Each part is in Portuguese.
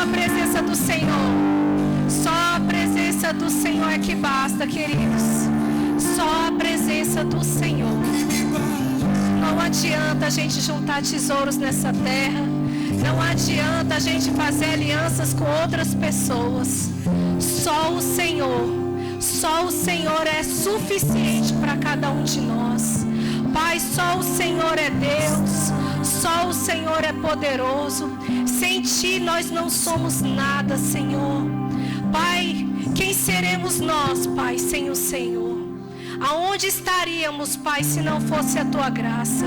a presença do Senhor. Só a presença do Senhor é que basta, queridos. Só a presença do Senhor. Não adianta a gente juntar tesouros nessa terra. Não adianta a gente fazer alianças com outras pessoas. Só o Senhor é suficiente para cada um de nós. Pai, só o Senhor é Deus. Só o Senhor é poderoso. Sem Ti nós não somos nada, Senhor. Pai, quem seremos nós, Pai, sem o Senhor? Aonde estaríamos, Pai, se não fosse a Tua graça?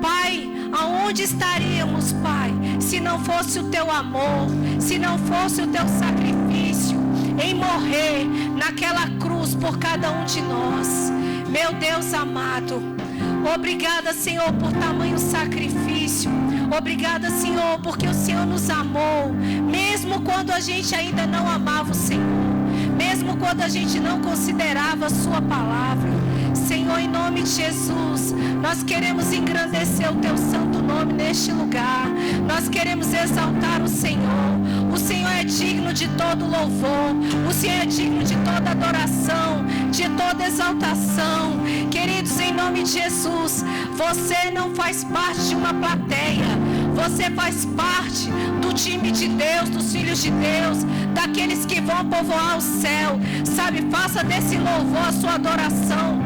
Pai, aonde estaríamos, Pai, se não fosse o Teu amor, se não fosse o Teu sacrifício em morrer naquela cruz por cada um de nós? Meu Deus amado, obrigada, Senhor, por tamanho sacrifício. Obrigada, Senhor, porque o Senhor nos amou, mesmo quando a gente ainda não amava o Senhor, mesmo quando a gente não considerava a Sua palavra. Senhor, em nome de Jesus, nós queremos engrandecer o Teu santo nome neste lugar. Nós queremos exaltar o Senhor. O Senhor é digno de todo louvor. O Senhor é digno de toda adoração, de toda exaltação. Queridos, em nome de Jesus, você não faz parte de uma plateia. Você faz parte do time de Deus, dos filhos de Deus, daqueles que vão povoar o céu. Sabe, faça desse louvor a sua adoração.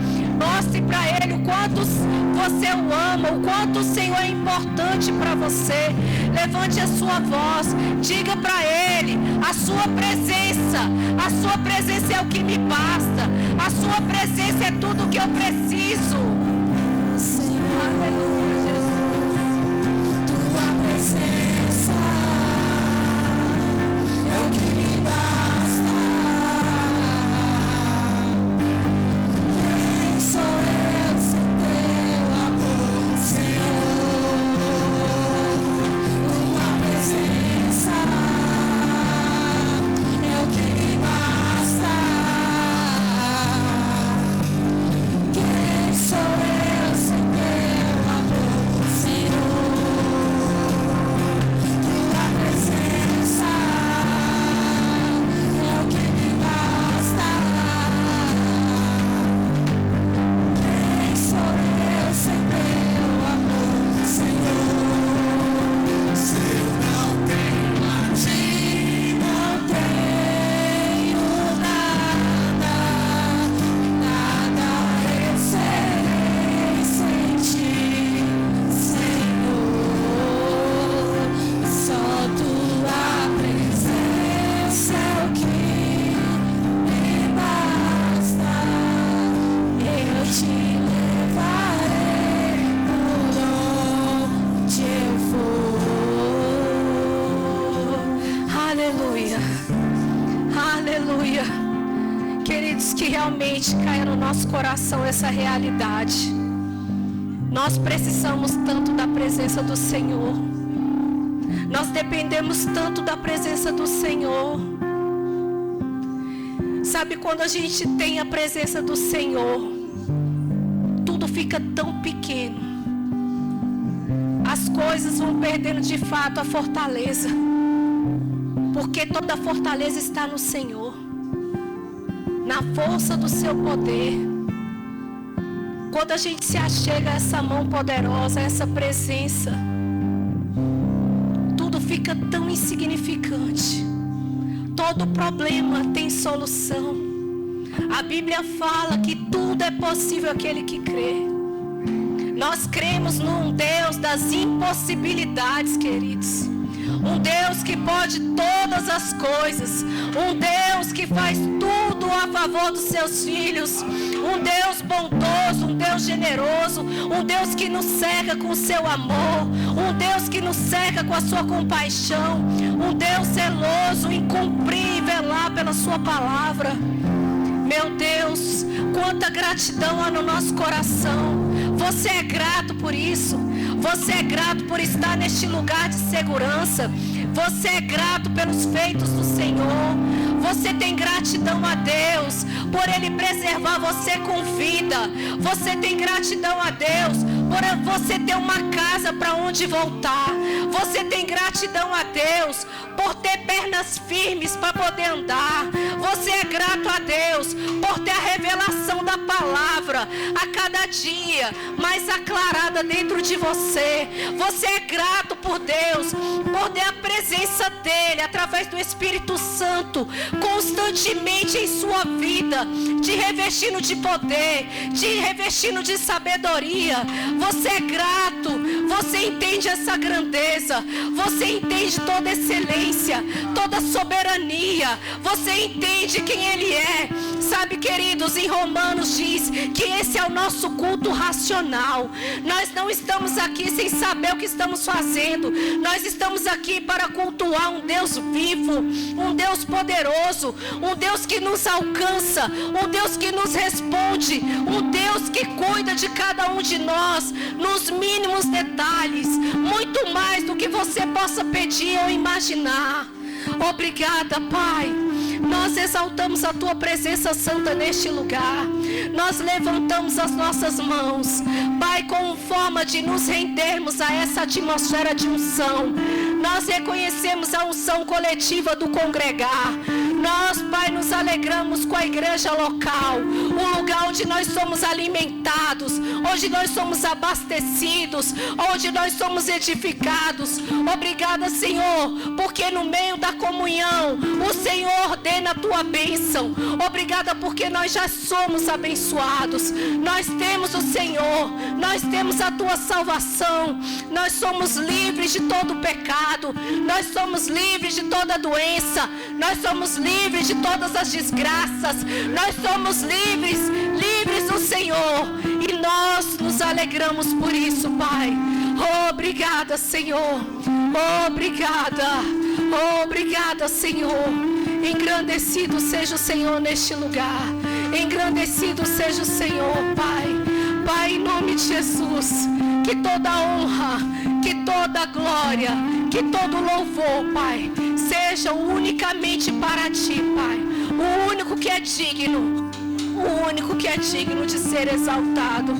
Mostre para Ele o quanto você o ama, o quanto o Senhor é importante para você. Levante a sua voz, diga para Ele: a sua presença é o que me basta, a sua presença é tudo o que eu preciso. Senhor, aleluia, Jesus. Tua presença é o que me basta. Sou eu sem Teu amor, Senhor. Tua presença é o que me basta. Quem sou eu sem Teu amor, Senhor? Tua presença é o que me basta. Quem sou eu sem Teu amor, Senhor? Se eu não tenho a Ti, não tenho nada, nada eu serei sem Ti, Senhor. Só Tua presença é o que me basta. Eu Te levarei por onde eu for. Aleluia, aleluia. Queridos, que realmente caia no nosso coração essa realidade. Nós precisamos tanto da presença do Senhor. Nós dependemos tanto da presença do Senhor. Sabe, quando a gente tem a presença do Senhor, tudo fica tão pequeno. As coisas vão perdendo de fato a fortaleza. Porque toda a fortaleza está no Senhor, na força do Seu poder. Quando a gente se achega a essa mão poderosa, a essa presença, tudo fica tão insignificante. Todo problema tem solução. A Bíblia fala que tudo é possível àquele que crê. Nós cremos num Deus das impossibilidades, queridos. Um Deus que pode todas as coisas. Um Deus que faz tudo a favor dos seus filhos. Um Deus bondoso, um Deus generoso. Um Deus que nos cerca com o seu amor. Um Deus que nos cerca com a sua compaixão. Um Deus zeloso em cumprir e velar pela sua palavra. Meu Deus, quanta gratidão há no nosso coração. Você é grato por isso. Você é grato por estar neste lugar de segurança. Você é grato pelos feitos do Senhor. Você tem gratidão a Deus por Ele preservar você com vida. Você tem gratidão a Deus por você ter uma casa para onde voltar. Você tem gratidão a Deus por ter pernas firmes para poder andar. Você é grato a Deus por ter a revelação da palavra a cada dia mais aclarada dentro de você. Você é grato por Deus por ter a presença dele através do Espírito Santo constantemente em sua vida, te revestindo de poder, te revestindo de sabedoria. Você é grato, você entende essa grandeza, você entende toda excelência, toda soberania, você entende quem ele é. Sabe, queridos, em Romanos diz que esse é o nosso culto racional. Nós não estamos aqui sem saber o que estamos fazendo. Nós estamos aqui para cultuar um Deus vivo, um Deus poderoso, um Deus que nos alcança, um Deus que nos responde, um Deus que cuida de cada um de nós nos mínimos detalhes, muito mais do que você possa pedir ou imaginar. Obrigada, Pai. Nós exaltamos a Tua presença santa neste lugar. Nós levantamos as nossas mãos, Pai, como forma de nos rendermos a essa atmosfera de unção. Nós reconhecemos a unção coletiva do congregar. Nós, Pai, nos alegramos com a igreja local, o lugar onde nós somos alimentados, onde nós somos abastecidos, onde nós somos edificados. Obrigada, Senhor, porque no meio da comunhão o Senhor ordena a Tua bênção. Obrigada porque nós já somos abençoados. Nós temos o Senhor, nós temos a Tua salvação, nós somos livres de todo pecado, nós somos livres de toda doença, nós somos livres de todas as desgraças, nós somos livres do Senhor, e nós nos alegramos por isso, Pai. Obrigada, Senhor. Obrigada, Senhor. Engrandecido seja o Senhor neste lugar. Engrandecido seja o Senhor, Pai. Pai, em nome de Jesus, que toda honra, que toda glória, que todo louvor, Pai, seja unicamente para Ti, Pai. O único que é digno, o único que é digno de ser exaltado.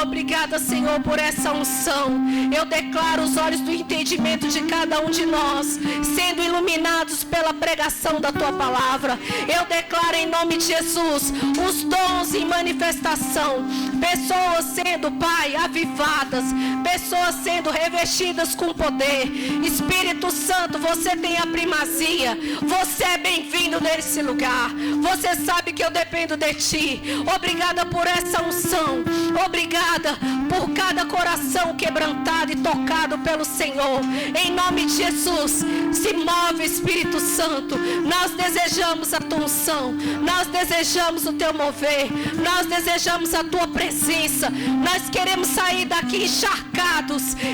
Obrigada, Senhor, por essa unção. Eu declaro os olhos do entendimento de cada um de nós sendo iluminados pela pregação da Tua palavra. Eu declaro em nome de Jesus os dons em manifestação, pessoas sendo, Pai, avivadas, pessoas sendo revestidas com poder. Espírito Santo, você tem a primazia. Você é bem-vindo nesse lugar. Você sabe que eu dependo de Ti. Obrigada por essa unção. Obrigada por cada coração quebrantado e tocado pelo Senhor. Em nome de Jesus, se move, Espírito Santo. Nós desejamos a Tua unção, nós desejamos o Teu mover, nós desejamos a Tua presença. Nós queremos sair daqui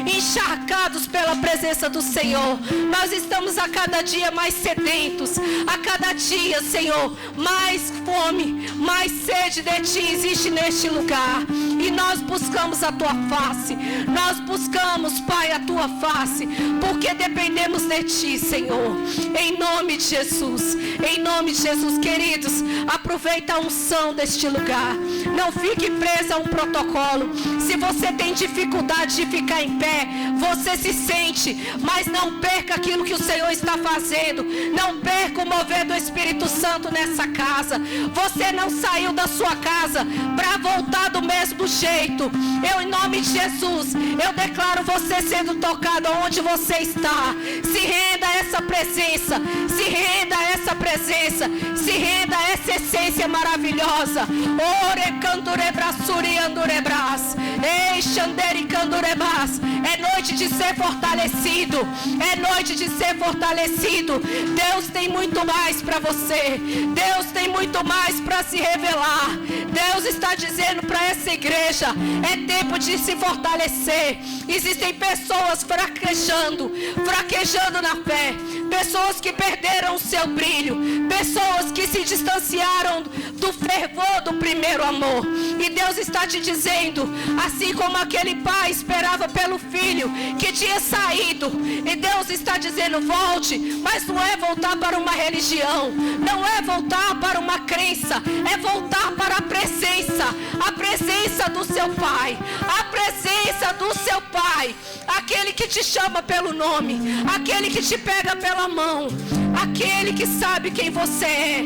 encharcados pela presença do Senhor. Nós estamos a cada dia mais sedentos, a cada dia, Senhor, mais fome, mais sede de Ti existe neste lugar. E nós buscamos a Tua face. Nós buscamos, Pai, a Tua face, porque dependemos de Ti, Senhor. Em nome de Jesus. Em nome de Jesus, queridos, aproveita a unção deste lugar. Não fique presa a um protocolo. Se você tem dificuldade de ficar em pé, você se sente, mas não perca aquilo que o Senhor está fazendo. Não perca o mover do Espírito Santo nessa casa. Você não saiu da sua casa para voltar do mesmo jeito. Eu, em nome de Jesus, eu declaro você sendo tocado onde você está. Se renda a essa presença, se renda a essa presença, se renda a essa essência maravilhosa. Ore candurebrasuri andurebras, ei xanderi candurebas. É noite de ser fortalecido, é noite de ser fortalecido. Deus tem muito mais para você, Deus tem muito mais para se revelar. Deus está dizendo para essa igreja: é tempo de se fortalecer. Existem pessoas fraquejando na fé, pessoas que perderam o seu brilho, pessoas que se distanciaram do fervor do primeiro amor. E Deus está te dizendo, assim como aquele pai esperava pelo filho que tinha saído, e Deus está dizendo: volte. Mas não é voltar para uma religião, não é voltar para uma crença, é voltar para a presença do seu Pai, a presença o seu Pai, aquele que te chama pelo nome, aquele que te pega pela mão, aquele que sabe quem você é,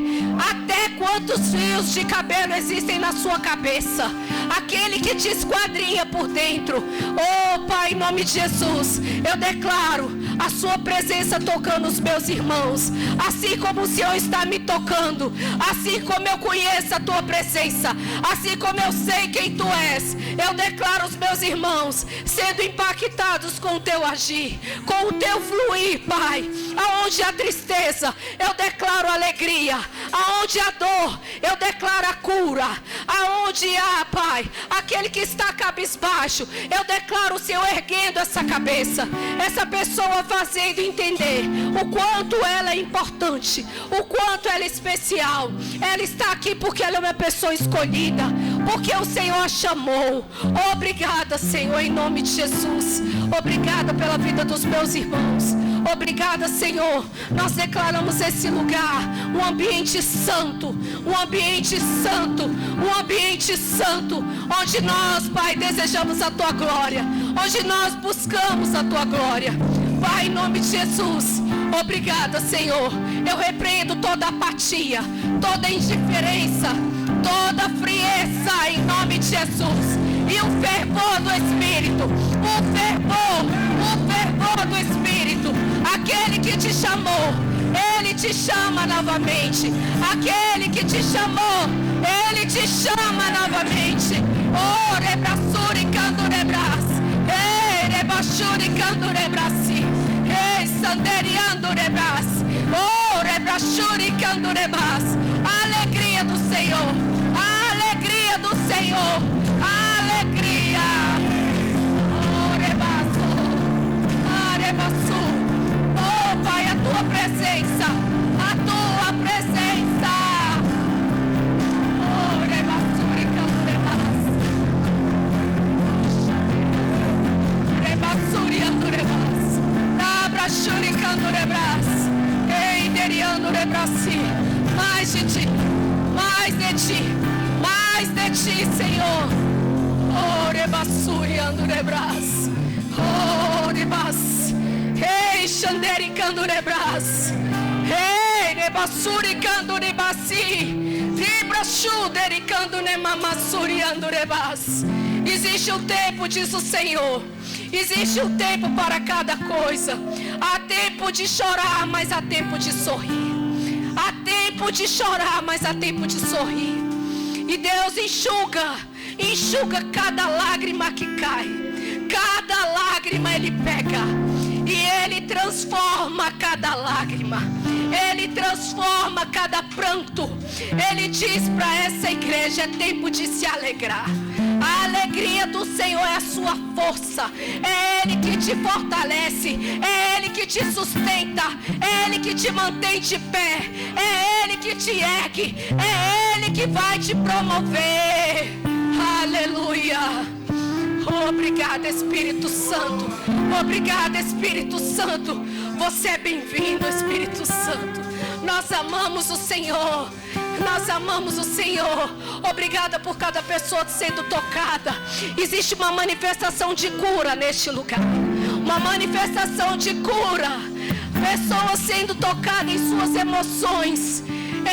até quantos fios de cabelo existem na sua cabeça, aquele que te esquadrinha por dentro. Oh Pai, em nome de Jesus, eu declaro a sua presença tocando os meus irmãos, assim como o Senhor está me tocando, assim como eu conheço a tua presença, assim como eu sei quem tu és, eu declaro os meus irmãos sendo impactados com o teu agir, com o teu fluir, Pai. Aonde há tristeza, eu declaro alegria. Aonde há dor, eu declaro a cura. Aonde há, Pai, aquele que está cabisbaixo, eu declaro o Senhor erguendo essa cabeça, essa pessoa fazendo entender o quanto ela é importante, o quanto ela é especial. Ela está aqui porque ela é uma pessoa escolhida, porque o Senhor a chamou. Obrigada, Senhor, em nome de Jesus. Obrigada pela vida dos meus irmãos. Obrigada, Senhor. Nós declaramos esse lugar um ambiente santo, um ambiente santo, um ambiente santo, onde nós, Pai, desejamos a tua glória, onde nós buscamos a tua glória. Pai, em nome de Jesus, obrigada, Senhor. Eu repreendo toda apatia, toda indiferença, toda frieza, em nome de Jesus. E o fervor do Espírito, o fervor do Espírito, aquele que te chamou, Ele te chama novamente. Aquele que te chamou, Ele te chama novamente. Oh, rebraçuri candurebras, rebaixuri candurebrasi, sanderiando rebras, oh, rebraçuri candurebras. A alegria do Senhor, a alegria do Senhor, a alegria. Oh, rebaço, rebaço. Oh, Pai, a tua presença, a tua presença. Oh, rebaçuri candurebras, rebaçuri andurebras, abraçuri candurebras, enderiando rebrasi. Mais de ti, mais de ti, mais de ti, Senhor. Oh, rebaçuri andurebras, oh, rebas, ei, xanderi candurebras, ei, rebaçuri candurebasi, vibraxuderi candunemamasuri andurebas. Existe um tempo, diz o Senhor. Existe um tempo para cada coisa. Há tempo de chorar, mas há tempo de sorrir. Há tempo de chorar, mas há tempo de sorrir. E Deus enxuga cada lágrima que cai. Cada lágrima Ele pega e Ele transforma cada lágrima. Ele transforma cada pranto. Ele diz para essa igreja: é tempo de se alegrar. A alegria do Senhor é a sua força. É Ele que te fortalece, é Ele que te sustenta, é Ele que te mantém de pé, é Ele que te ergue, é Ele que vai te promover. Aleluia. Obrigada, Espírito Santo. Obrigada, Espírito Santo. Você é bem-vindo, Espírito Santo. Nós amamos o Senhor. Nós amamos o Senhor. Obrigada por cada pessoa sendo tocada. Existe uma manifestação de cura neste lugar. Uma manifestação de cura. Pessoas sendo tocadas em suas emoções.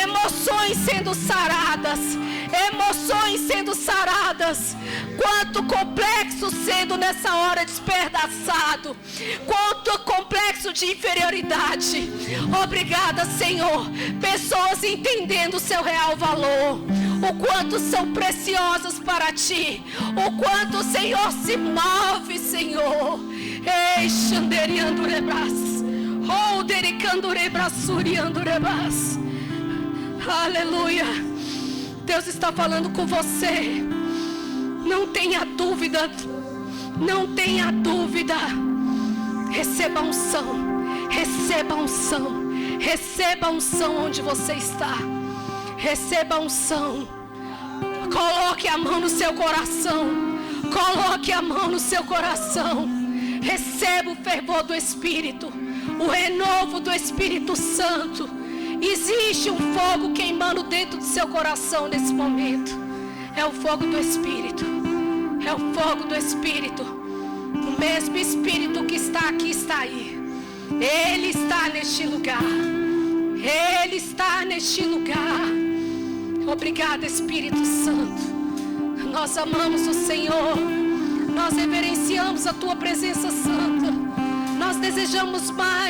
Emoções sendo saradas. Emoções sendo saradas. Quanto complexo sendo nessa hora despedaçado. Quanto complexo de inferioridade. Obrigada, Senhor. Pessoas entendendo o seu real valor. O quanto são preciosas para ti. O quanto o Senhor se move, Senhor. Ei, xanderiando rebras. Oh, dericando rebraçuriando rebras. Aleluia. Deus está falando com você. Não tenha dúvida. Não tenha dúvida. Receba a unção. Receba a unção. Receba a unção onde você está. Receba a unção. Coloque a mão no seu coração. Coloque a mão no seu coração. Receba o fervor do Espírito. O renovo do Espírito Santo. Existe um fogo queimando dentro do seu coração nesse momento. É o fogo do Espírito. É o fogo do Espírito. mesmo Espírito que está aqui está aí. Ele está neste lugar. Ele está neste lugar. Obrigada, Espírito Santo. Nós amamos o Senhor. Nós reverenciamos a Tua presença santa. Nós desejamos mais.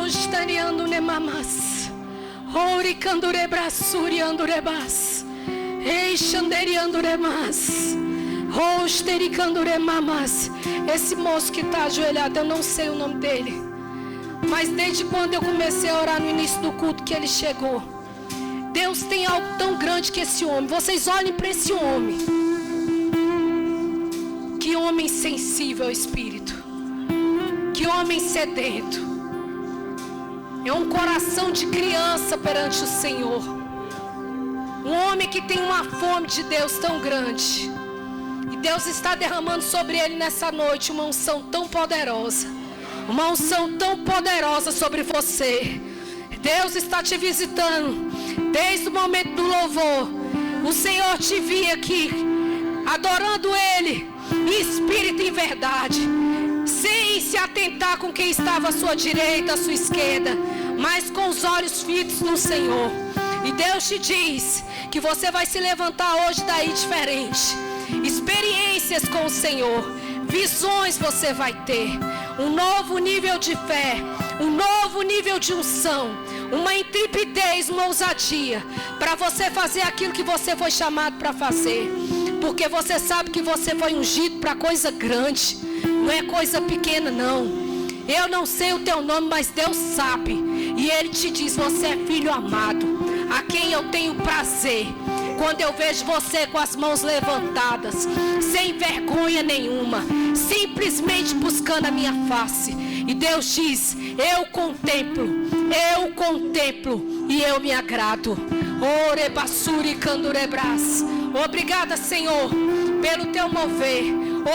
Hoje tariando nemamas. Oricandure brasuri andurebas. Eixanderiando remas. Rostericandure mamas. Esse moço que está ajoelhado, eu não sei o nome dele. Mas desde quando eu comecei a orar no início do culto que ele chegou. Deus tem algo tão grande que esse homem. Vocês olhem para esse homem. Que homem sensível ao Espírito. Que homem sedento. É um coração de criança perante o Senhor. Um homem que tem uma fome de Deus tão grande. E Deus está derramando sobre ele nessa noite uma unção tão poderosa. Uma unção tão poderosa sobre você. Deus está te visitando. Desde o momento do louvor. O Senhor te via aqui. Adorando Ele. Em espírito e em verdade. Sem se atentar com quem estava à sua direita, à sua esquerda. Mas com os olhos fitos no Senhor. E Deus te diz que você vai se levantar hoje daí diferente. Experiências com o Senhor. Visões você vai ter. Um novo nível de fé. Um novo nível de unção. Uma intrepidez, uma ousadia. Para você fazer aquilo que você foi chamado para fazer. Porque você sabe que você foi ungido para coisa grande. Não é coisa pequena não. Eu não sei o teu nome, mas Deus sabe. E Ele te diz, você é filho amado. A quem eu tenho prazer. Quando eu vejo você com as mãos levantadas. Sem vergonha nenhuma. Simplesmente buscando a minha face. E Deus diz, eu contemplo e eu me agrado. Orebassuri candurebras. Obrigada, Senhor, pelo teu mover.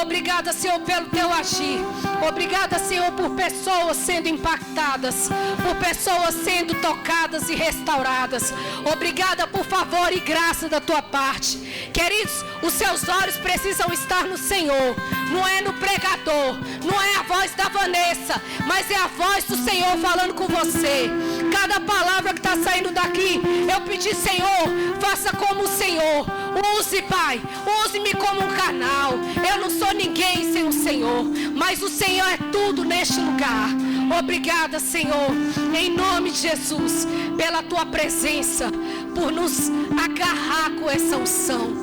Obrigada, Senhor, pelo teu agir. Obrigada, Senhor, por pessoas sendo impactadas, por pessoas sendo tocadas e restauradas. Obrigada por favor e graça da tua parte. Queridos, os seus olhos precisam estar no Senhor. Não é no pregador, não é a voz da Vanessa, mas é a voz do Senhor falando com você. Cada palavra que está saindo daqui, eu pedi, Senhor, faça como o Senhor. Use, Pai, use-me como um canal. Eu não sou ninguém sem o Senhor, mas o Senhor é tudo neste lugar. Obrigada, Senhor, em nome de Jesus, pela tua presença, por nos agarrar com essa unção,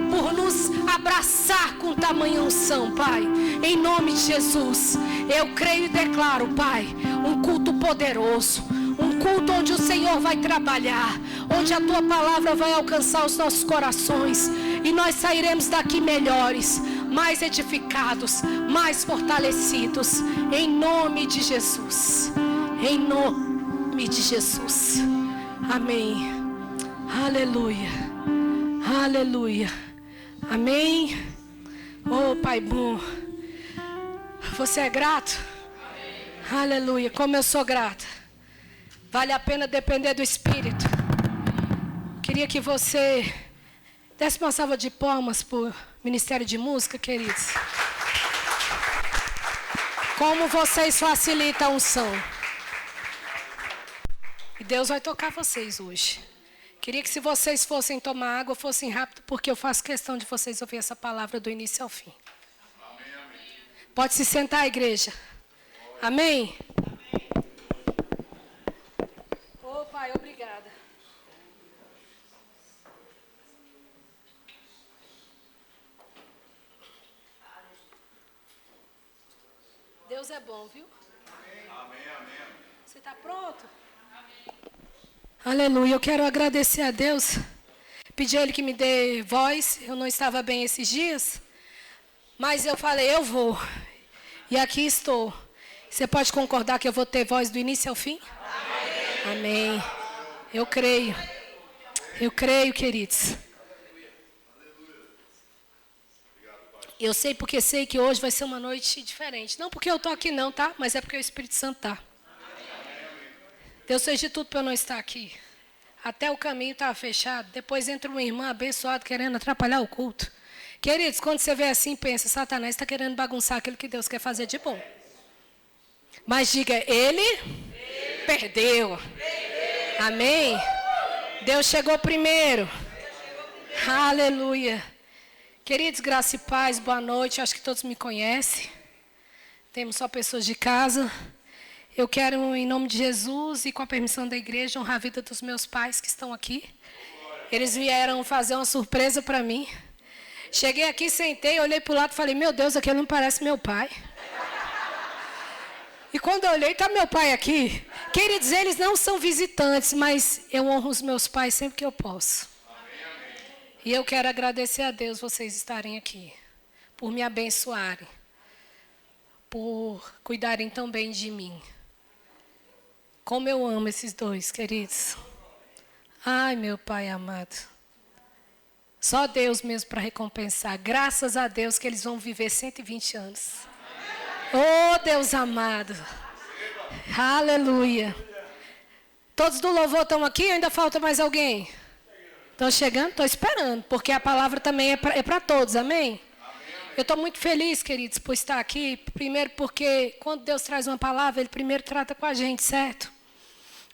por nos abraçar com tamanha unção, Pai. Em nome de Jesus, eu creio e declaro, Pai, um culto poderoso. Um culto onde o Senhor vai trabalhar, onde a tua palavra vai alcançar os nossos corações. E nós sairemos daqui melhores, mais edificados, mais fortalecidos. Em nome de Jesus. Em nome de Jesus. Amém. Aleluia. Aleluia. Amém. Oh, Pai bom. Você é grato? Aleluia. Como eu sou grata. Vale a pena depender do Espírito. Queria que você desse uma salva de palmas para o Ministério de Música, queridos. Como vocês facilitam a unção. E Deus vai tocar vocês hoje. Queria que se vocês fossem tomar água, fossem rápido, porque eu faço questão de vocês ouvir essa palavra do início ao fim. Pode se sentar, igreja. Amém? Pai, obrigada. Deus é bom, viu? Amém, amém. Você está pronto? Amém. Aleluia. Eu quero agradecer a Deus. Pedi a Ele que me dê voz. Eu não estava bem esses dias. Mas eu falei, eu vou. E aqui estou. Você pode concordar que eu vou ter voz do início ao fim? Amém. Eu creio. Eu creio, queridos. Eu sei porque sei que hoje vai ser uma noite diferente. Não porque eu estou aqui não, tá? Mas é porque o Espírito Santo está. Deus fez de tudo para eu não estar aqui. Até o caminho estava fechado. Depois entra uma irmã abençoada querendo atrapalhar o culto. Queridos, quando você vê assim, pensa, Satanás está querendo bagunçar aquilo que Deus quer fazer de bom. Mas diga, ele perdeu. Amém? Deus chegou primeiro. Aleluia. Queridos, graça e paz, boa noite. Acho que todos me conhecem. Temos só pessoas de casa. Eu quero, em nome de Jesus e com a permissão da igreja, honrar a vida dos meus pais que estão aqui. Eles vieram fazer uma surpresa para mim. Cheguei aqui, sentei, olhei para o lado e falei, meu Deus, aquele não parece meu pai. E quando eu olhei, está meu pai aqui. Queridos, eles não são visitantes, mas eu honro os meus pais sempre que eu posso. E eu quero agradecer a Deus vocês estarem aqui, por me abençoarem, por cuidarem tão bem de mim. Como eu amo esses dois, queridos. Ai, meu Pai amado. Só Deus mesmo para recompensar. Graças a Deus que eles vão viver 120 anos. Oh, Deus amado. Aleluia. Todos do louvor estão aqui ou ainda falta mais alguém? Estão chegando? Estou esperando, porque a palavra também é para todos, amém? Eu estou muito feliz, queridos, por estar aqui. Primeiro porque quando Deus traz uma palavra, Ele primeiro trata com a gente, certo?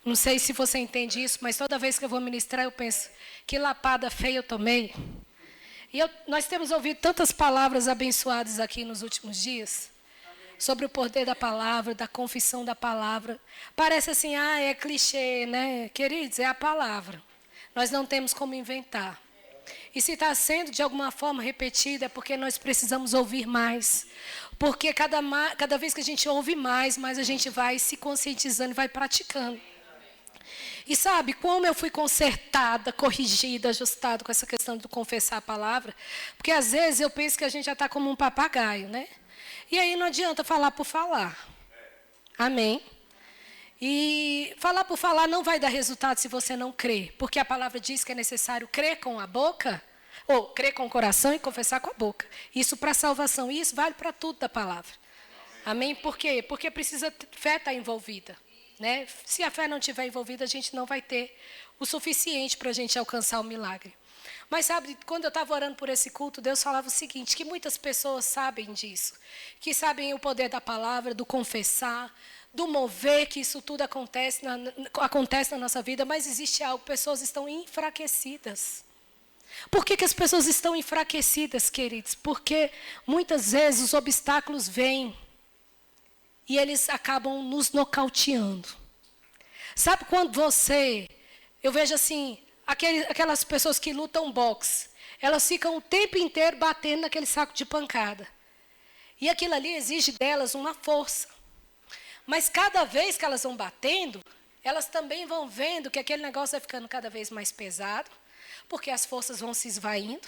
Não sei se você entende isso, mas toda vez que eu vou ministrar, eu penso, que lapada feia eu tomei. E nós temos ouvido tantas palavras abençoadas aqui nos últimos dias, sobre o poder da palavra, da confissão da palavra. Parece assim, é clichê, né? Queridos, é a palavra. Nós não temos como inventar. E se está sendo de alguma forma repetido, é porque nós precisamos ouvir mais. Porque cada vez que a gente ouve mais a gente vai se conscientizando e vai praticando. E sabe, como eu fui consertada, corrigida, ajustada com essa questão de confessar a palavra? Porque às vezes eu penso que a gente já está como um papagaio, né? E aí não adianta falar por falar. Amém? E falar por falar não vai dar resultado se você não crer. Porque a palavra diz que é necessário crer com a boca, ou crer com o coração e confessar com a boca. Isso para a salvação. E isso vale para tudo da palavra. Amém? Por quê? Porque precisa fé estar envolvida. Né? Se a fé não estiver envolvida, a gente não vai ter o suficiente para a gente alcançar o milagre. Mas sabe, quando eu estava orando por esse culto, Deus falava o seguinte, que muitas pessoas sabem disso, que sabem o poder da palavra, do confessar, do mover, que isso tudo acontece na nossa vida, mas existe algo, pessoas estão enfraquecidas. Por que as pessoas estão enfraquecidas, queridos? Porque muitas vezes os obstáculos vêm, e eles acabam nos nocauteando. Sabe quando eu vejo assim, aquelas pessoas que lutam boxe, elas ficam o tempo inteiro batendo naquele saco de pancada. E aquilo ali exige delas uma força. Mas cada vez que elas vão batendo, elas também vão vendo que aquele negócio vai ficando cada vez mais pesado, porque as forças vão se esvaindo.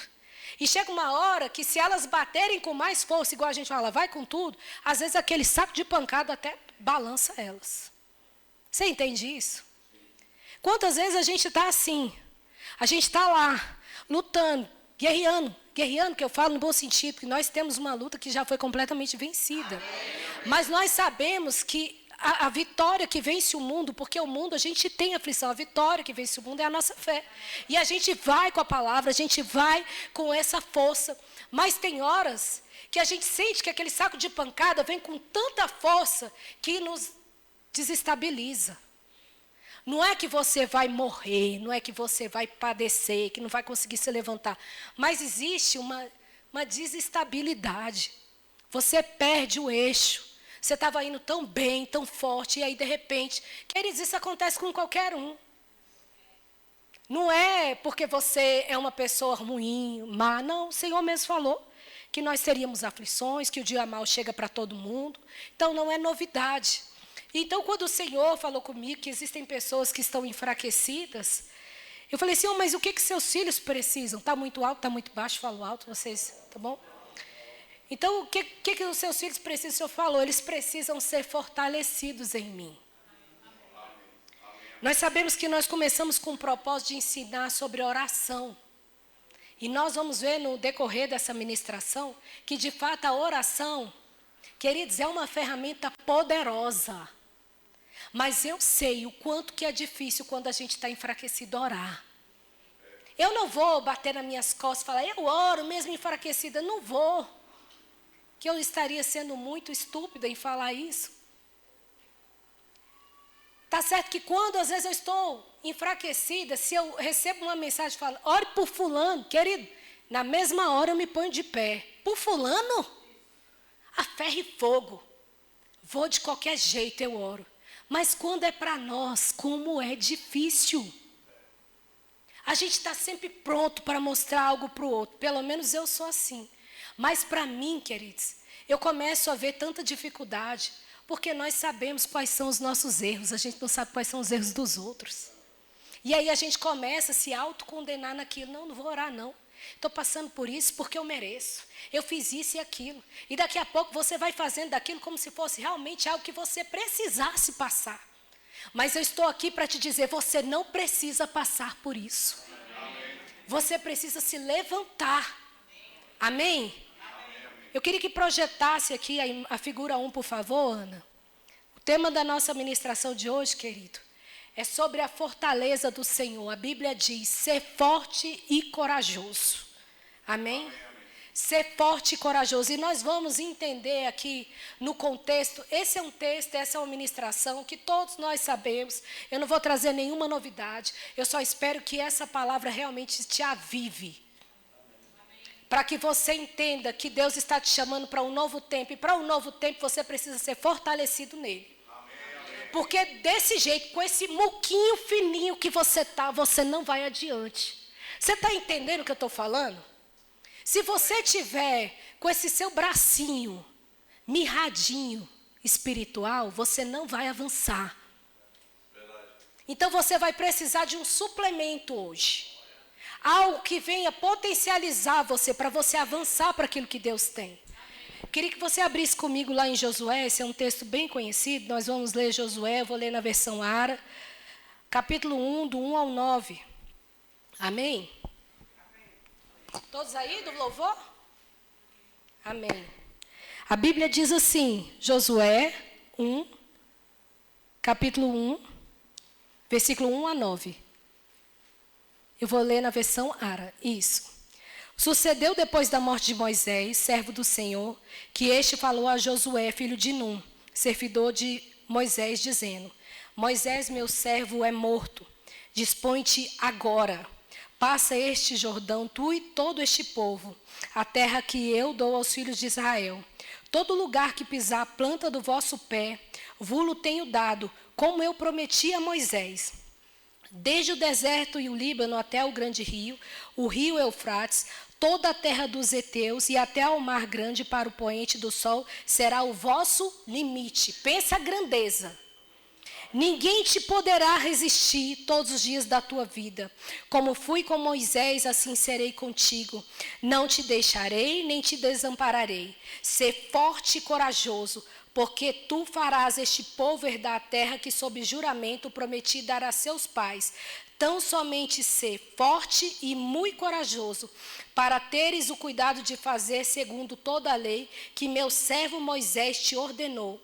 E chega uma hora que se elas baterem com mais força, igual a gente fala, vai com tudo, às vezes aquele saco de pancada até balança elas. Você entende isso? Quantas vezes a gente está assim? A gente está lá, lutando, guerreando, que eu falo no bom sentido, que nós temos uma luta que já foi completamente vencida. Mas nós sabemos que a vitória que vence o mundo, porque o mundo a gente tem aflição, a vitória que vence o mundo é a nossa fé. E a gente vai com a palavra, a gente vai com essa força. Mas tem horas que a gente sente que aquele saco de pancada vem com tanta força que nos desestabiliza. Não é que você vai morrer, não é que você vai padecer, que não vai conseguir se levantar. Mas existe uma desestabilidade. Você perde o eixo. Você estava indo tão bem, tão forte, e aí, de repente, queridos, isso acontece com qualquer um. Não é porque você é uma pessoa ruim, má, não. O Senhor mesmo falou que nós teríamos aflições, que o dia mau chega para todo mundo. Então, não é novidade. Então, quando o Senhor falou comigo que existem pessoas que estão enfraquecidas, eu falei, Senhor, mas o que seus filhos precisam? Está muito alto, está muito baixo? Falo alto, vocês, tá bom? Então, o que os seus filhos precisam? O Senhor falou, eles precisam ser fortalecidos em mim. Nós sabemos que nós começamos com o propósito de ensinar sobre oração. E nós vamos ver no decorrer dessa ministração que, de fato, a oração, queridos, é uma ferramenta poderosa. Mas eu sei o quanto que é difícil quando a gente está enfraquecido orar. Eu não vou bater nas minhas costas e falar, eu oro mesmo enfraquecida. Não vou. Que eu estaria sendo muito estúpida em falar isso. Tá certo que quando às vezes eu estou enfraquecida, se eu recebo uma mensagem e falo, ore por fulano, querido, na mesma hora eu me ponho de pé. Por fulano? A ferro e fogo. Vou de qualquer jeito, eu oro. Mas quando é para nós, como é difícil. A gente está sempre pronto para mostrar algo para o outro. Pelo menos eu sou assim. Mas para mim, queridos, eu começo a ver tanta dificuldade. Porque nós sabemos quais são os nossos erros. A gente não sabe quais são os erros dos outros. E aí a gente começa a se autocondenar naquilo. Não vou orar não. Estou passando por isso porque eu mereço. Eu fiz isso e aquilo. E daqui a pouco você vai fazendo daquilo como se fosse realmente algo que você precisasse passar. Mas eu estou aqui para te dizer, você não precisa passar por isso. Amém. Você precisa se levantar. Amém? Amém? Eu queria que projetasse aqui a figura 1, por favor, Ana. O tema da nossa ministração de hoje, querido, é sobre a fortaleza do Senhor. A Bíblia diz, ser forte e corajoso. Amém? Amém. Ser forte e corajoso. E nós vamos entender aqui no contexto, esse é um texto, essa é uma ministração que todos nós sabemos. Eu não vou trazer nenhuma novidade. Eu só espero que essa palavra realmente te avive. Para que você entenda que Deus está te chamando para um novo tempo. E para um novo tempo você precisa ser fortalecido nele. Porque desse jeito, com esse muquinho fininho que você está, você não vai adiante. Você está entendendo o que eu estou falando? Se você tiver com esse seu bracinho mirradinho espiritual, você não vai avançar. Então você vai precisar de um suplemento hoje. Algo que venha potencializar você, para você avançar para aquilo que Deus tem. Queria que você abrisse comigo lá em Josué, esse é um texto bem conhecido, nós vamos ler Josué, eu vou ler na versão Ara, capítulo 1, do 1 ao 9. Amém? Todos aí do louvor? Amém. A Bíblia diz assim, Josué 1, capítulo 1, versículo 1 a 9. Eu vou ler na versão Ara, isso. Sucedeu depois da morte de Moisés, servo do Senhor, que este falou a Josué, filho de Num, servidor de Moisés, dizendo, Moisés, meu servo, é morto. Dispõe-te agora. Passa este Jordão, tu e todo este povo, a terra que eu dou aos filhos de Israel. Todo lugar que pisar a planta do vosso pé, vulo tenho dado, como eu prometi a Moisés. Desde o deserto e o Líbano até o grande rio, o rio Eufrates, toda a terra dos heteus e até ao mar grande para o poente do sol será o vosso limite. Pensa a grandeza. Ninguém te poderá resistir todos os dias da tua vida. Como fui com Moisés, assim serei contigo. Não te deixarei, nem te desampararei. Sê forte e corajoso, porque tu farás este povo herdar a terra que sob juramento prometi dar a seus pais. Tão somente ser forte e muito corajoso, para teres o cuidado de fazer segundo toda a lei que meu servo Moisés te ordenou.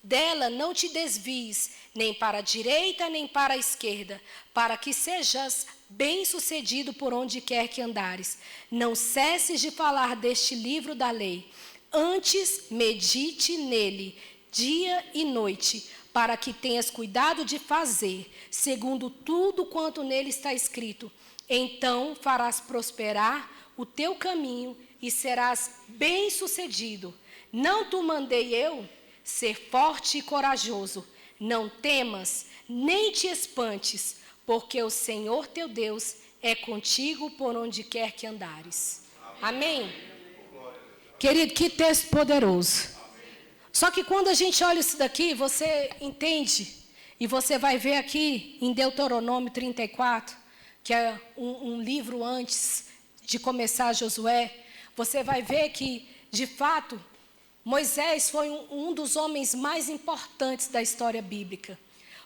Dela não te desvies, nem para a direita, nem para a esquerda, para que sejas bem-sucedido por onde quer que andares. Não cesses de falar deste livro da lei. Antes, medite nele, dia e noite, para que tenhas cuidado de fazer, segundo tudo quanto nele está escrito. Então farás prosperar o teu caminho e serás bem-sucedido. Não te mandei eu? Ser forte e corajoso. Não temas, nem te espantes, porque o Senhor teu Deus é contigo por onde quer que andares. Amém? Querido, que texto poderoso. Só que quando a gente olha isso daqui, você entende, e você vai ver aqui em Deuteronômio 34, que é um livro antes de começar Josué, você vai ver que, de fato, Moisés foi um dos homens mais importantes da história bíblica,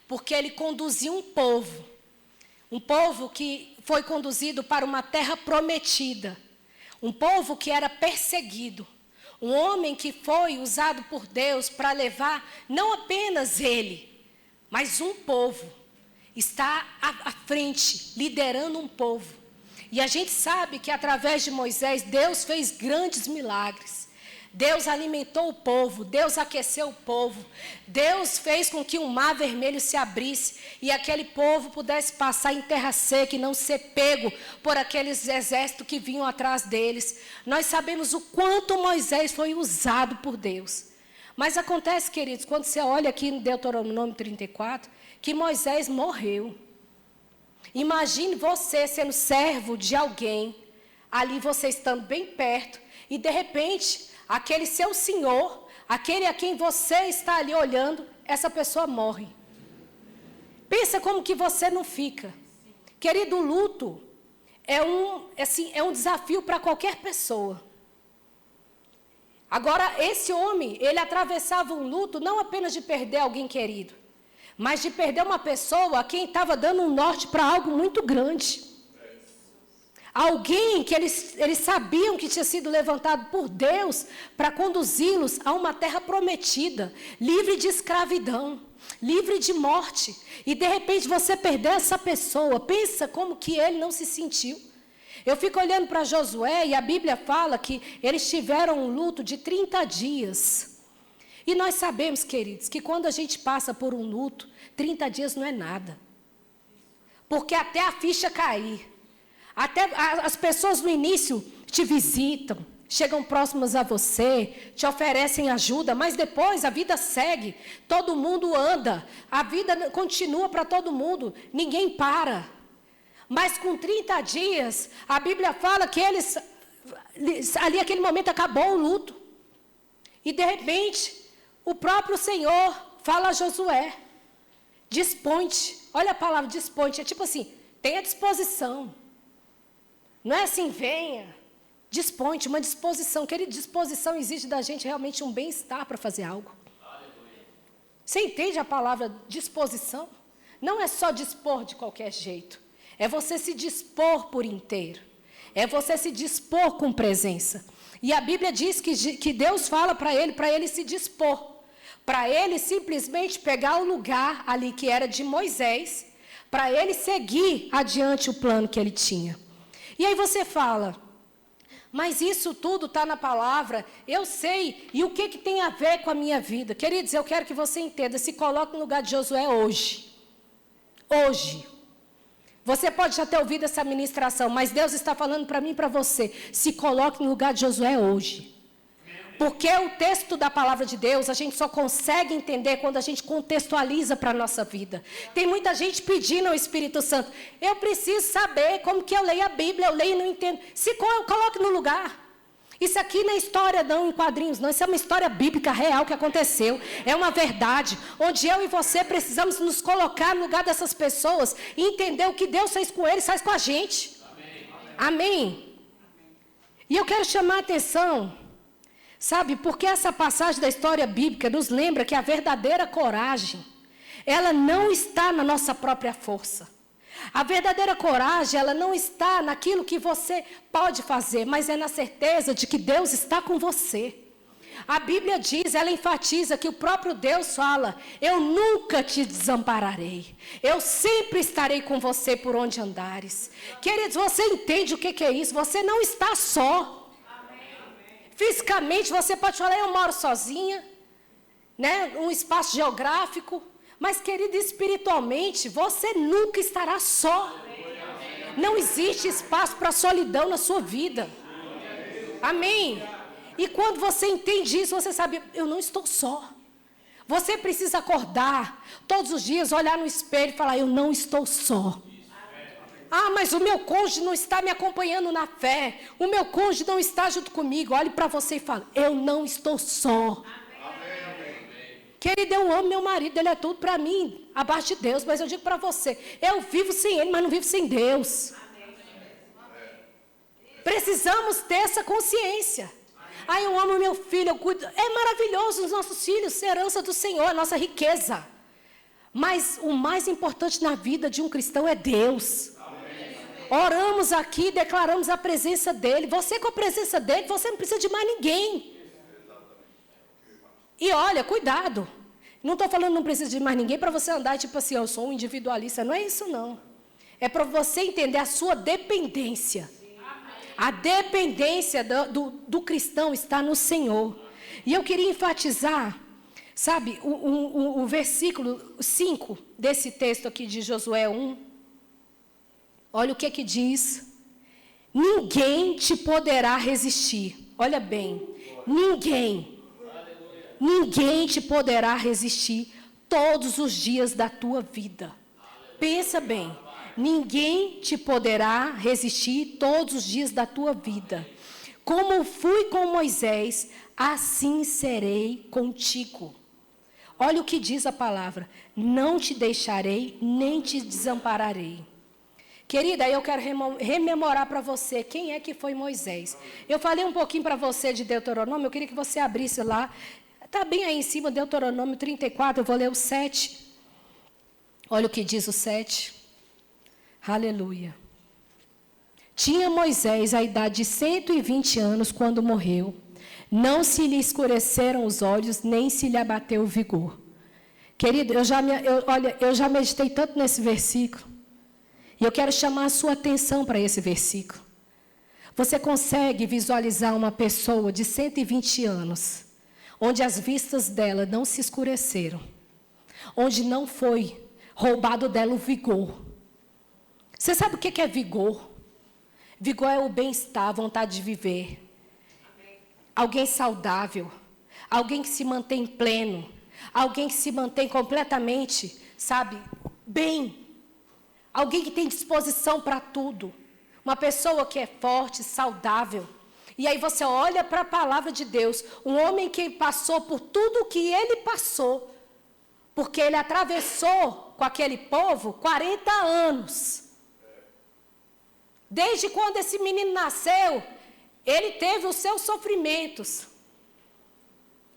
porque ele conduziu um povo que foi conduzido para uma terra prometida, um povo que era perseguido, um homem que foi usado por Deus para levar não apenas ele, Mas um povo está à frente, liderando um povo. E a gente sabe que através de Moisés, Deus fez grandes milagres. Deus alimentou o povo, Deus aqueceu o povo. Deus fez com que um mar vermelho se abrisse e aquele povo pudesse passar em terra seca e não ser pego por aqueles exércitos que vinham atrás deles. Nós sabemos o quanto Moisés foi usado por Deus. Mas acontece, queridos, quando você olha aqui no Deuteronômio 34, que Moisés morreu. Imagine você sendo servo de alguém, ali você estando bem perto, e de repente, aquele seu senhor, aquele a quem você está ali olhando, essa pessoa morre. Pensa como que você não fica. Querido, o luto é um desafio para qualquer pessoa. Agora, esse homem, ele atravessava um luto não apenas de perder alguém querido, mas de perder uma pessoa a quem estava dando um norte para algo muito grande. Alguém que eles sabiam que tinha sido levantado por Deus para conduzi-los a uma terra prometida, livre de escravidão, livre de morte. E de repente você perder essa pessoa, pensa como que ele não se sentiu. Eu fico olhando para Josué e a Bíblia fala que eles tiveram um luto de 30 dias. E nós sabemos, queridos, que quando a gente passa por um luto, 30 dias não é nada. Porque até a ficha cair, até as pessoas no início te visitam, chegam próximas a você, te oferecem ajuda, mas depois a vida segue, todo mundo anda, a vida continua para todo mundo, ninguém para. Mas com 30 dias, a Bíblia fala que ali aquele momento acabou o luto. E de repente, o próprio Senhor fala a Josué, dispõe-te. Olha a palavra dispõe-te, é tipo assim, tenha disposição. Não é assim, venha, dispõe-te, uma disposição. Querida, disposição exige da gente realmente um bem-estar para fazer algo. Você entende a palavra disposição? Não é só dispor de qualquer jeito. É você se dispor por inteiro. É você se dispor com presença. E a Bíblia diz que Deus fala para ele se dispor. Para ele simplesmente pegar o lugar ali que era de Moisés, para ele seguir adiante o plano que ele tinha. E aí você fala, mas isso tudo está na palavra, eu sei, e o que tem a ver com a minha vida? Queridos, eu quero que você entenda, se coloque no lugar de Josué hoje. Hoje. Você pode já ter ouvido essa ministração, mas Deus está falando para mim e para você, se coloque no lugar de Josué hoje. Porque o texto da palavra de Deus, a gente só consegue entender quando a gente contextualiza para a nossa vida. Tem muita gente pedindo ao Espírito Santo, eu preciso saber como que eu leio a Bíblia, eu leio e não entendo. Se coloque no lugar. Isso aqui não é história não, em quadrinhos, não. Isso é uma história bíblica real que aconteceu. É uma verdade, onde eu e você precisamos nos colocar no lugar dessas pessoas e entender o que Deus fez com eles, faz com a gente. Amém. Amém. E eu quero chamar a atenção, sabe, porque essa passagem da história bíblica nos lembra que a verdadeira coragem, ela não está na nossa própria força. A verdadeira coragem, ela não está naquilo que você pode fazer, mas é na certeza de que Deus está com você. A Bíblia diz, ela enfatiza que o próprio Deus fala, eu nunca te desampararei, eu sempre estarei com você por onde andares. Queridos, você entende o que é isso? Você não está só. Fisicamente, você pode falar, eu moro sozinha, né, um espaço geográfico, mas, querido, espiritualmente, você nunca estará só. Não existe espaço para solidão na sua vida. Amém? E quando você entende isso, você sabe, eu não estou só. Você precisa acordar todos os dias, olhar no espelho e falar, eu não estou só. Ah, mas o meu cônjuge não está me acompanhando na fé. O meu cônjuge não está junto comigo. Olhe para você e fale, eu não estou só. Querido, eu amo meu marido, ele é tudo para mim, abaixo de Deus, mas eu digo para você, eu vivo sem ele, mas não vivo sem Deus. Precisamos ter essa consciência. Ah, eu amo meu filho, eu cuido. É maravilhoso os nossos filhos, herança do Senhor, a nossa riqueza. Mas o mais importante na vida de um cristão é Deus. Oramos aqui, declaramos a presença dEle. Você com a presença dEle, você não precisa de mais ninguém. E olha, cuidado. Não estou falando não precisa de mais ninguém para você andar tipo assim, eu sou um individualista. Não é isso, não. É para você entender a sua dependência. A dependência do cristão está no Senhor. E eu queria enfatizar, sabe, o versículo 5 desse texto aqui de Josué 1. Olha o que diz. Ninguém te poderá resistir. Olha bem, ninguém te poderá resistir todos os dias da tua vida. Pensa bem, ninguém te poderá resistir todos os dias da tua vida. Como fui com Moisés, assim serei contigo. Olha o que diz a palavra, não te deixarei, nem te desampararei. Querida, aí eu quero rememorar para você quem é que foi Moisés. Eu falei um pouquinho para você de Deuteronômio, eu queria que você abrisse lá. Está bem aí em cima, Deuteronômio 34, eu vou ler o 7. Olha o que diz o 7. Aleluia. Tinha Moisés a idade de 120 anos quando morreu. Não se lhe escureceram os olhos, nem se lhe abateu o vigor. Querido, eu já meditei tanto nesse versículo. E eu quero chamar a sua atenção para esse versículo. Você consegue visualizar uma pessoa de 120 anos, onde as vistas dela não se escureceram, onde não foi roubado dela o vigor. Você sabe o que é vigor? Vigor é o bem-estar, a vontade de viver. Alguém saudável, alguém que se mantém pleno, alguém que se mantém completamente, sabe, bem. Alguém que tem disposição para tudo. Uma pessoa que é forte, saudável. E aí você olha para a palavra de Deus. Um homem que passou por tudo o que ele passou. Porque ele atravessou com aquele povo 40 anos. Desde quando esse menino nasceu, ele teve os seus sofrimentos.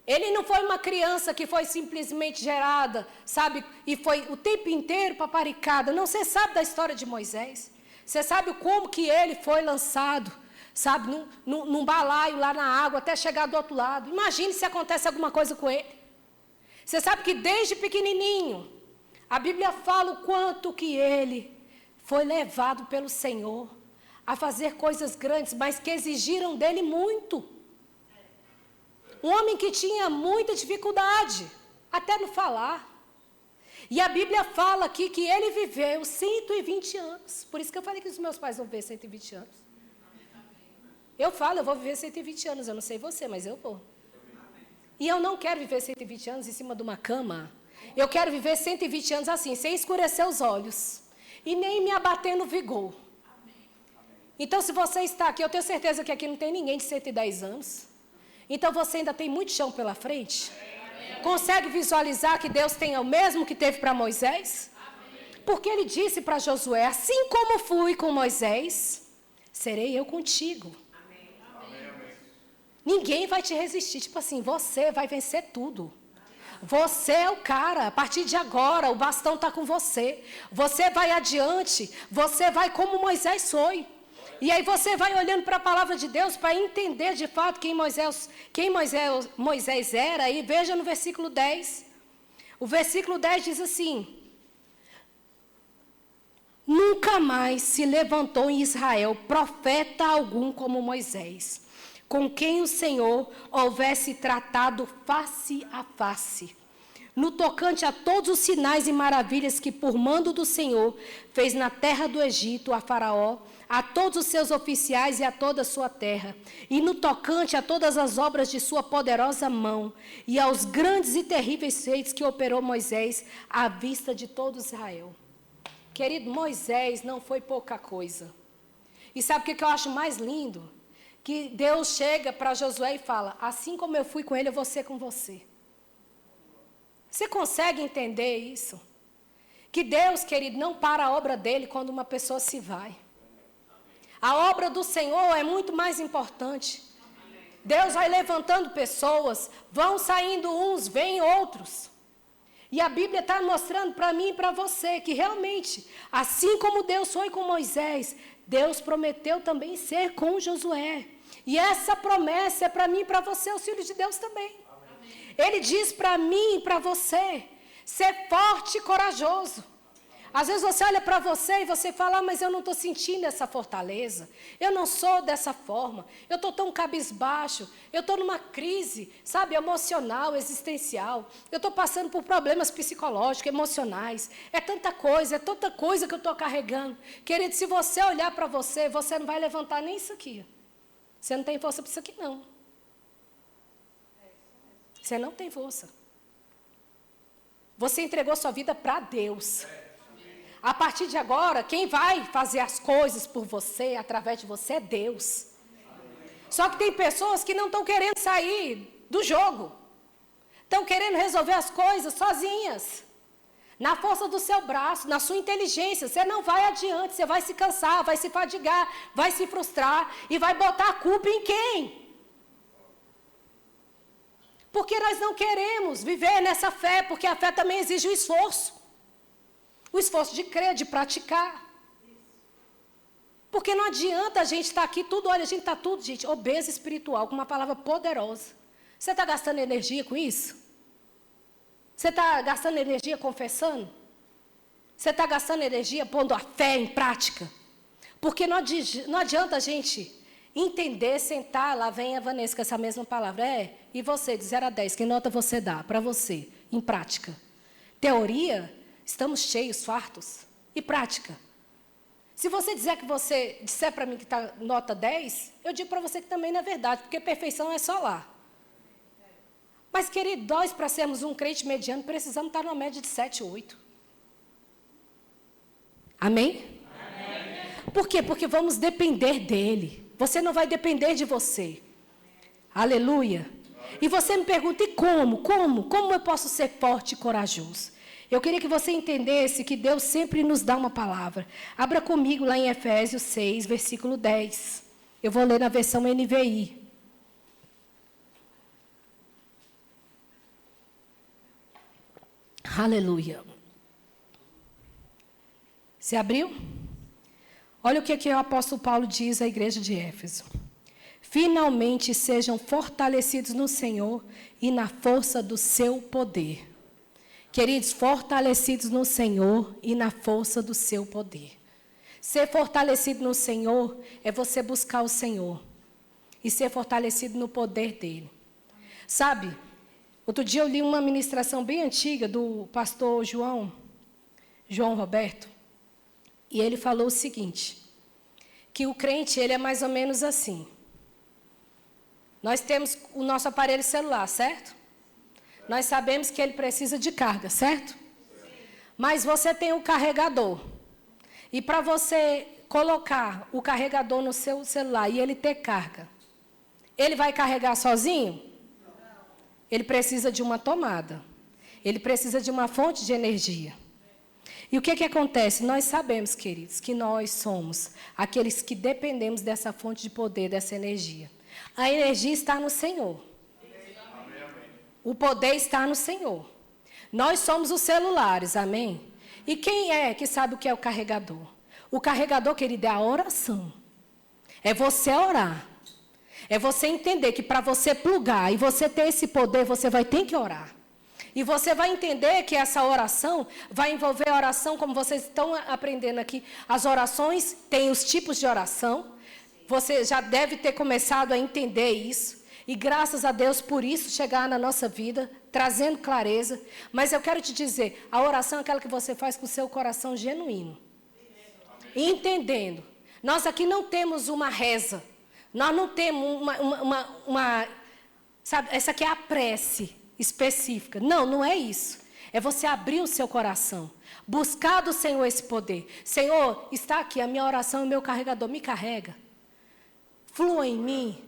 Ele não foi uma criança que foi simplesmente gerada, sabe, e foi o tempo inteiro paparicada. Não, você sabe da história de Moisés. Você sabe como que ele foi lançado, sabe, num balaio lá na água até chegar do outro lado. Imagine se acontece alguma coisa com ele. Você sabe que desde pequenininho, a Bíblia fala o quanto que ele foi levado pelo Senhor a fazer coisas grandes, mas que exigiram dele muito. Um homem que tinha muita dificuldade, até no falar. E a Bíblia fala aqui que ele viveu 120 anos. Por isso que eu falei que os meus pais vão viver 120 anos. Eu falo, eu vou viver 120 anos, eu não sei você, mas eu vou. E eu não quero viver 120 anos em cima de uma cama. Eu quero viver 120 anos assim, sem escurecer os olhos. E nem me abater no vigor. Então, se você está aqui, eu tenho certeza que aqui não tem ninguém de 110 anos. Então, você ainda tem muito chão pela frente? Consegue visualizar que Deus tem o mesmo que teve para Moisés? Porque ele disse para Josué, assim como fui com Moisés, serei eu contigo. Ninguém vai te resistir. Tipo assim, você vai vencer tudo. Você é o cara. A partir de agora, o bastão está com você. Você vai adiante. Você vai como Moisés foi. E aí você vai olhando para a palavra de Deus para entender de fato quem Moisés era. E veja no versículo 10. O versículo 10 diz assim: nunca mais se levantou em Israel profeta algum como Moisés, com quem o Senhor houvesse tratado face a face, no tocante a todos os sinais e maravilhas que por mando do Senhor fez na terra do Egito a Faraó, a todos os seus oficiais e a toda a sua terra, e no tocante a todas as obras de sua poderosa mão, e aos grandes e terríveis feitos que operou Moisés à vista de todo Israel. Querido, Moisés não foi pouca coisa. E sabe o que eu acho mais lindo? Que Deus chega para Josué e fala, assim como eu fui com ele, eu vou ser com você. Você consegue entender isso? Que Deus, querido, não para a obra dele quando uma pessoa se vai. A obra do Senhor é muito mais importante. Deus vai levantando pessoas, vão saindo uns, vêm outros. E a Bíblia está mostrando para mim e para você que realmente, assim como Deus foi com Moisés, Deus prometeu também ser com Josué. E essa promessa é para mim e para você, os filhos de Deus também. Ele diz para mim e para você, ser forte e corajoso. Às vezes você olha para você e você fala, mas eu não estou sentindo essa fortaleza, eu não sou dessa forma, eu estou tão cabisbaixo, eu estou numa crise, sabe, emocional, existencial, eu estou passando por problemas psicológicos, emocionais, é tanta coisa que eu estou carregando. Querido, se você olhar para você, você não vai levantar nem isso aqui. Você não tem força para isso aqui, não. Você não tem força. Você entregou sua vida para Deus. A partir de agora, quem vai fazer as coisas por você, através de você, é Deus. Só que tem pessoas que não estão querendo sair do jogo. Estão querendo resolver as coisas sozinhas. Na força do seu braço, na sua inteligência. Você não vai adiante, você vai se cansar, vai se fadigar, vai se frustrar e vai botar a culpa em quem? Porque nós não queremos viver nessa fé, porque a fé também exige o esforço. O esforço de crer, de praticar. Porque não adianta a gente estar aqui tudo, olha, a gente está tudo, gente, obeso espiritual, com uma palavra poderosa. Você está gastando energia com isso? Você está gastando energia confessando? Você está gastando energia pondo a fé em prática? Porque não adianta a gente entender, sentar, lá vem a Vanessa com essa mesma palavra. E você, de 0 a 10, que nota você dá para você, em prática? Teoria, estamos cheios, fartos. E prática? Se você disser para mim que está nota 10, eu digo para você que também não é verdade, porque perfeição é só lá. Mas, querido, nós, para sermos um crente mediano, precisamos estar numa média de 7, 8. Amém? Amém? Por quê? Porque vamos depender dEle. Você não vai depender de você. Aleluia. E você me pergunta, e como? Como eu posso ser forte e corajoso? Eu queria que você entendesse que Deus sempre nos dá uma palavra. Abra comigo lá em Efésios 6, versículo 10. Eu vou ler na versão NVI. Aleluia. Você abriu? Olha o que o apóstolo Paulo diz à igreja de Éfeso. Finalmente sejam fortalecidos no Senhor e na força do seu poder. Queridos, fortalecidos no Senhor e na força do seu poder. Ser fortalecido no Senhor é você buscar o Senhor. E ser fortalecido no poder dEle. Sabe, outro dia eu li uma ministração bem antiga do pastor João Roberto. E ele falou o seguinte, que o crente, ele é mais ou menos assim. Nós temos o nosso aparelho celular, certo? Nós sabemos que ele precisa de carga, certo? Mas você tem o carregador. E para você colocar o carregador no seu celular e ele ter carga, ele vai carregar sozinho? Ele precisa de uma tomada. Ele precisa de uma fonte de energia. E o que acontece? Nós sabemos, queridos, que nós somos aqueles que dependemos dessa fonte de poder, dessa energia. A energia está no Senhor. O poder está no Senhor. Nós somos os celulares, amém? E quem é que sabe o que é o carregador? O carregador, querido, é a oração. É você orar. É você entender que para você plugar e você ter esse poder, você vai ter que orar. E você vai entender que essa oração vai envolver a oração, como vocês estão aprendendo aqui. As orações têm os tipos de oração. Você já deve ter começado a entender isso. E graças a Deus por isso chegar na nossa vida, trazendo clareza. Mas eu quero te dizer, a oração é aquela que você faz com o seu coração genuíno. E entendendo. Nós aqui não temos uma reza. Nós não temos sabe, essa aqui é a prece específica. Não, não é isso. É você abrir o seu coração. Buscar do Senhor esse poder. Senhor, está aqui a minha oração, o meu carregador. Me carrega. Flua em mim.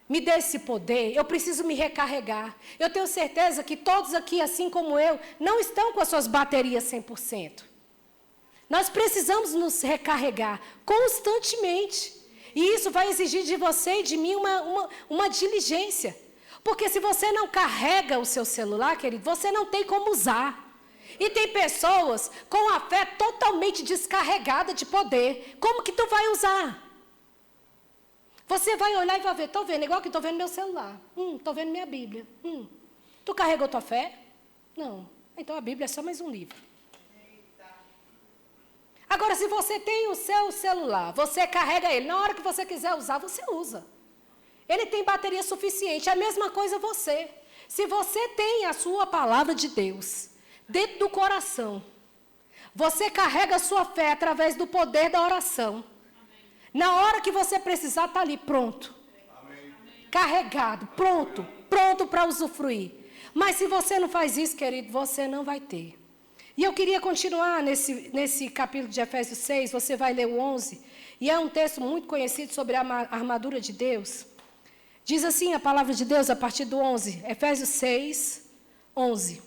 Me dê esse poder. Eu preciso me recarregar. Eu tenho certeza que todos aqui, assim como eu, não estão com as suas baterias 100%. Nós precisamos nos recarregar constantemente. E isso vai exigir de você e de mim uma diligência. Porque se você não carrega o seu celular, querido, você não tem como usar. E tem pessoas com a fé totalmente descarregada de poder. Como que tu vai usar? Você vai olhar e vai ver, estou vendo, igual que estou vendo meu celular. Estou vendo minha Bíblia. Tu carregou tua fé? Não. Então a Bíblia é só mais um livro. Agora, se você tem o seu celular, você carrega ele. Na hora que você quiser usar, você usa. Ele tem bateria suficiente. É a mesma coisa você. Se você tem a sua palavra de Deus dentro do coração, você carrega a sua fé através do poder da oração. Na hora que você precisar, está ali, pronto. Carregado, pronto para usufruir. Mas se você não faz isso, querido, você não vai ter. E eu queria continuar nesse capítulo de Efésios 6, você vai ler o 11, e é um texto muito conhecido sobre a armadura de Deus. Diz assim a palavra de Deus a partir do 11, Efésios 6, 11.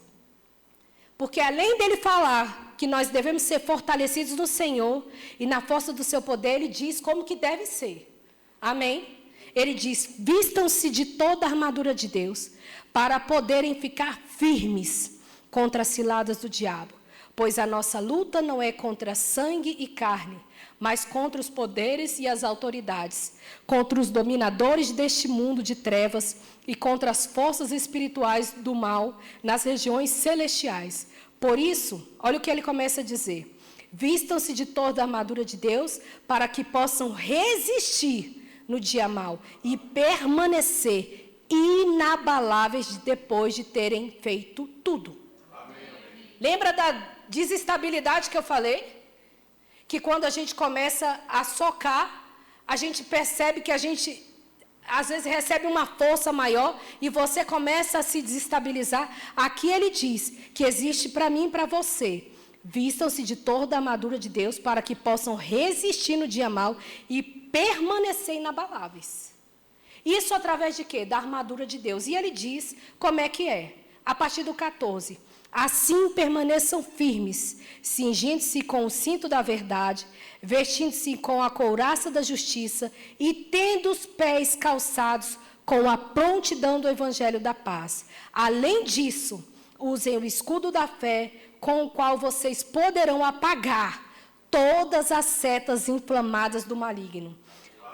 Porque além dele falar que nós devemos ser fortalecidos no Senhor e na força do seu poder, ele diz como que deve ser. Amém? Ele diz, vistam-se de toda a armadura de Deus, para poderem ficar firmes contra as ciladas do diabo. Pois a nossa luta não é contra sangue e carne, mas contra os poderes e as autoridades, contra os dominadores deste mundo de trevas e contra as forças espirituais do mal nas regiões celestiais. Por isso, olha o que ele começa a dizer. Vistam-se de toda a armadura de Deus para que possam resistir no dia mau e permanecer inabaláveis depois de terem feito tudo. Amém. Lembra da desestabilidade que eu falei? Que quando a gente começa a socar, a gente percebe que a gente, às vezes, recebe uma força maior e você começa a se desestabilizar. Aqui ele diz que existe para mim e para você. Vistam-se de toda a armadura de Deus para que possam resistir no dia mau e permanecer inabaláveis. Isso através de quê? Da armadura de Deus. E ele diz como é que é. A partir do 14. Assim permaneçam firmes, cingindo-se com o cinto da verdade, vestindo-se com a couraça da justiça e tendo os pés calçados com a prontidão do evangelho da paz. Além disso, usem o escudo da fé, com o qual vocês poderão apagar todas as setas inflamadas do maligno.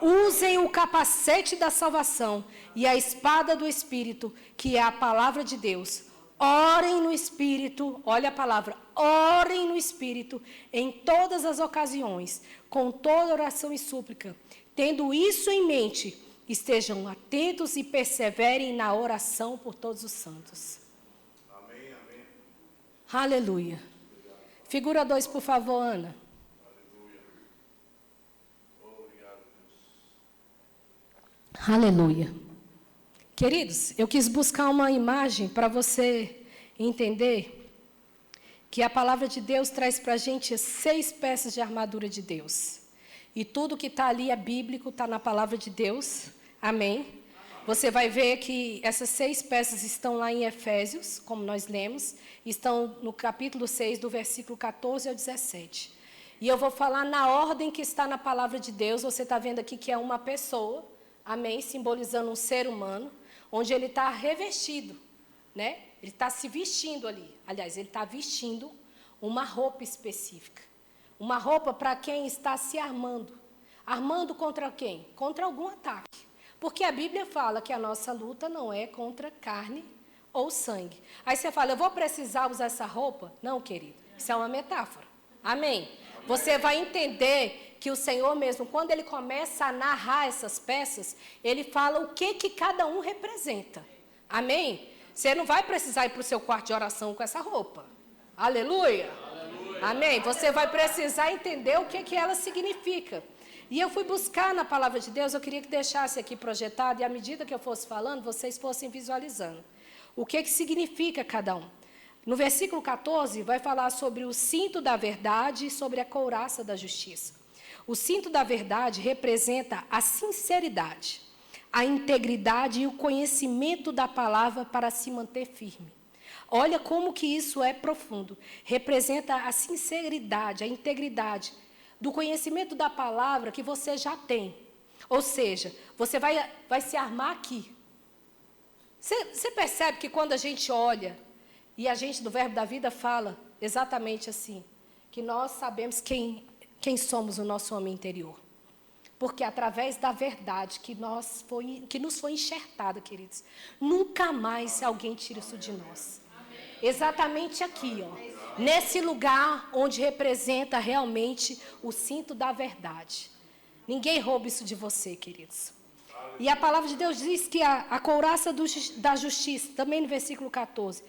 Usem o capacete da salvação e a espada do Espírito, que é a palavra de Deus. Orem no Espírito, olha a palavra, orem no Espírito em todas as ocasiões, com toda oração e súplica. Tendo isso em mente, estejam atentos e perseverem na oração por todos os santos. Amém, amém. Aleluia. Figura 2, por favor, Ana. Aleluia. Queridos, eu quis buscar uma imagem para você entender que a palavra de Deus traz para a gente 6 peças de armadura de Deus. E tudo que está ali é bíblico, está na palavra de Deus. Amém? Você vai ver que essas 6 peças estão lá em Efésios, como nós lemos, estão no capítulo 6, do versículo 14 ao 17. E eu vou falar na ordem que está na palavra de Deus. Você está vendo aqui que é uma pessoa, amém, simbolizando um ser humano, onde ele está revestido, né? Ele está se vestindo ali. Aliás, ele está vestindo uma roupa específica. Uma roupa para quem está se armando. Armando contra quem? Contra algum ataque. Porque a Bíblia fala que a nossa luta não é contra carne ou sangue. Aí você fala, eu vou precisar usar essa roupa? Não, querido, isso é uma metáfora. Amém? Você vai entender que o Senhor mesmo, quando Ele começa a narrar essas peças, Ele fala o que cada um representa. Amém? Você não vai precisar ir para o seu quarto de oração com essa roupa. Aleluia? Aleluia. Amém? Você vai precisar entender o que ela significa. E eu fui buscar na palavra de Deus, eu queria que deixasse aqui projetado, e à medida que eu fosse falando, vocês fossem visualizando. O que significa cada um. No versículo 14, vai falar sobre o cinto da verdade e sobre a couraça da justiça. O cinto da verdade representa a sinceridade, a integridade e o conhecimento da palavra para se manter firme. Olha como que isso é profundo. Representa a sinceridade, a integridade do conhecimento da palavra que você já tem. Ou seja, você vai se armar aqui. Você percebe que quando a gente olha, e a gente do Verbo da Vida fala exatamente assim, que nós sabemos quem somos o nosso homem interior. Porque através da verdade que nos foi enxertada, queridos, nunca mais alguém tira isso de nós. Exatamente aqui, ó, nesse lugar onde representa realmente o cinto da verdade. Ninguém rouba isso de você, queridos. E a palavra de Deus diz que a couraça da justiça, também no versículo 14,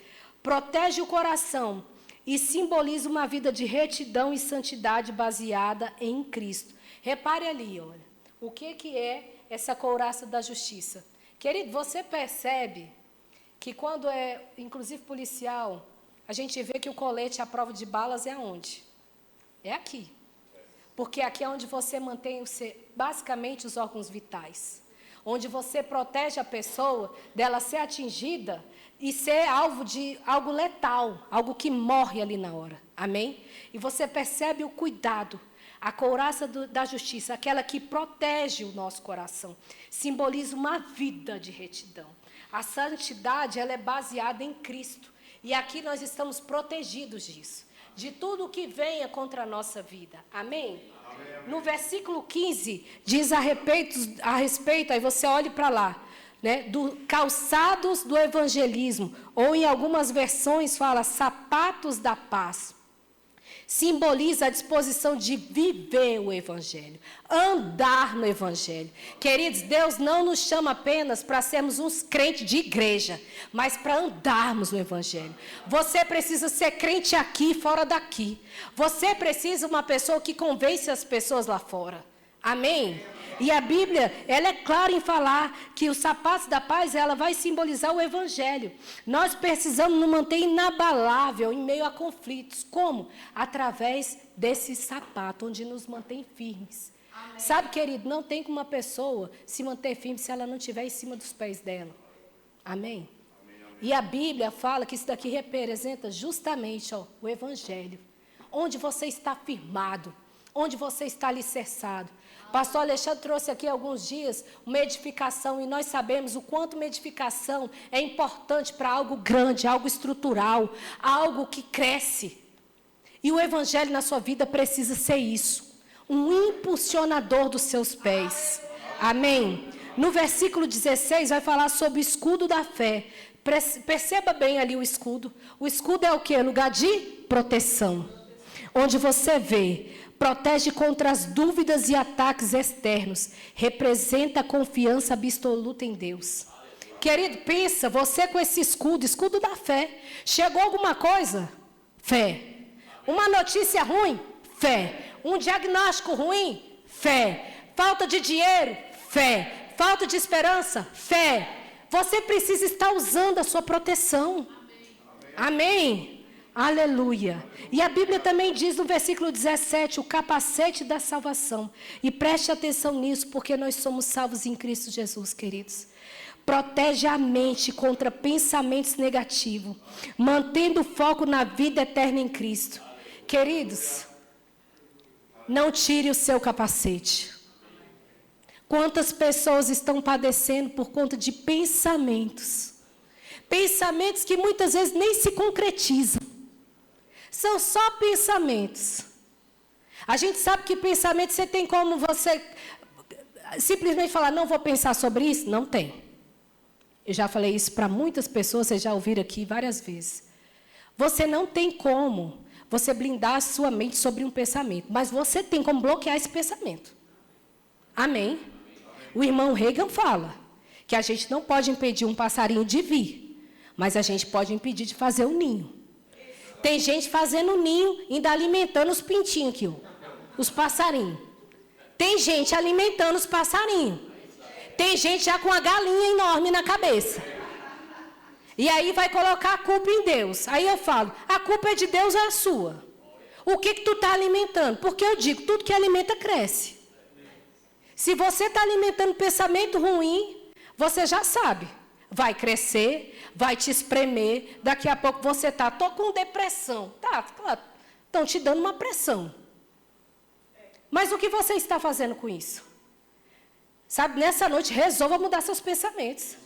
protege o coração e simboliza uma vida de retidão e santidade baseada em Cristo. Repare ali, olha, o que é essa couraça da justiça? Querido, você percebe que quando é, inclusive policial, a gente vê que o colete à prova de balas é aonde? É aqui. Porque aqui é onde você mantém basicamente os órgãos vitais. Onde você protege a pessoa dela ser atingida e ser alvo de algo letal, algo que morre ali na hora. Amém? E você percebe o cuidado. A couraça da justiça, aquela que protege o nosso coração, simboliza uma vida de retidão. A santidade, ela é baseada em Cristo. E aqui nós estamos protegidos disso. De tudo que venha contra a nossa vida. Amém? Amém. No versículo 15, diz a respeito, aí você olhe para lá, né, do calçados do evangelismo, ou em algumas versões fala sapatos da paz. Simboliza a disposição de viver o Evangelho, andar no Evangelho. Queridos, Deus não nos chama apenas para sermos uns crentes de igreja, mas para andarmos no Evangelho. Você precisa ser crente aqui, fora daqui. Você precisa uma pessoa que convence as pessoas lá fora. Amém? E a Bíblia, ela é clara em falar que os sapatos da paz, ela vai simbolizar o Evangelho. Nós precisamos nos manter inabalável em meio a conflitos. Como? Através desse sapato, onde nos mantém firmes. Amém. Sabe, querido, não tem como uma pessoa se manter firme se ela não estiver em cima dos pés dela. Amém? Amém. E a Bíblia fala que isso daqui representa justamente o Evangelho. Onde você está firmado, onde você está alicerçado. Pastor Alexandre trouxe aqui alguns dias uma edificação, e nós sabemos o quanto uma edificação é importante para algo grande, algo estrutural, algo que cresce. E o Evangelho na sua vida precisa ser isso, um impulsionador dos seus pés. Amém? No versículo 16 vai falar sobre o escudo da fé. Perceba bem ali o escudo. O escudo é o quê? Lugar de proteção. Onde você vê... protege contra as dúvidas e ataques externos. Representa a confiança absoluta em Deus. Querido, pensa, você com esse escudo da fé. Chegou alguma coisa? Fé. Uma notícia ruim? Fé. Um diagnóstico ruim? Fé. Falta de dinheiro? Fé. Falta de esperança? Fé. Você precisa estar usando a sua proteção. Amém? Aleluia. E a Bíblia também diz no versículo 17, o capacete da salvação. E preste atenção nisso, porque nós somos salvos em Cristo Jesus, queridos. Protege a mente contra pensamentos negativos, mantendo o foco na vida eterna em Cristo. Queridos, não tire o seu capacete. Quantas pessoas estão padecendo por conta de pensamentos? Pensamentos que muitas vezes nem se concretizam. São só pensamentos. A gente sabe que pensamento você tem como você simplesmente falar, não vou pensar sobre isso? Não tem. Eu já falei isso para muitas pessoas, vocês já ouviram aqui várias vezes. Você não tem como você blindar a sua mente sobre um pensamento, mas você tem como bloquear esse pensamento. Amém? O irmão Reagan fala que a gente não pode impedir um passarinho de vir, mas a gente pode impedir de fazer um ninho. Tem gente fazendo um ninho, ainda alimentando os pintinhos aqui, os passarinhos. Tem gente alimentando os passarinhos. Tem gente já com uma galinha enorme na cabeça. E aí vai colocar a culpa em Deus. Aí eu falo, a culpa é de Deus ou é a sua? O que tu está alimentando? Porque eu digo, tudo que alimenta cresce. Se você está alimentando pensamento ruim, você já sabe. Vai crescer, vai te espremer, daqui a pouco você está, estou com depressão. Estão te dando uma pressão. Mas o que você está fazendo com isso? Sabe, nessa noite, resolva mudar seus pensamentos.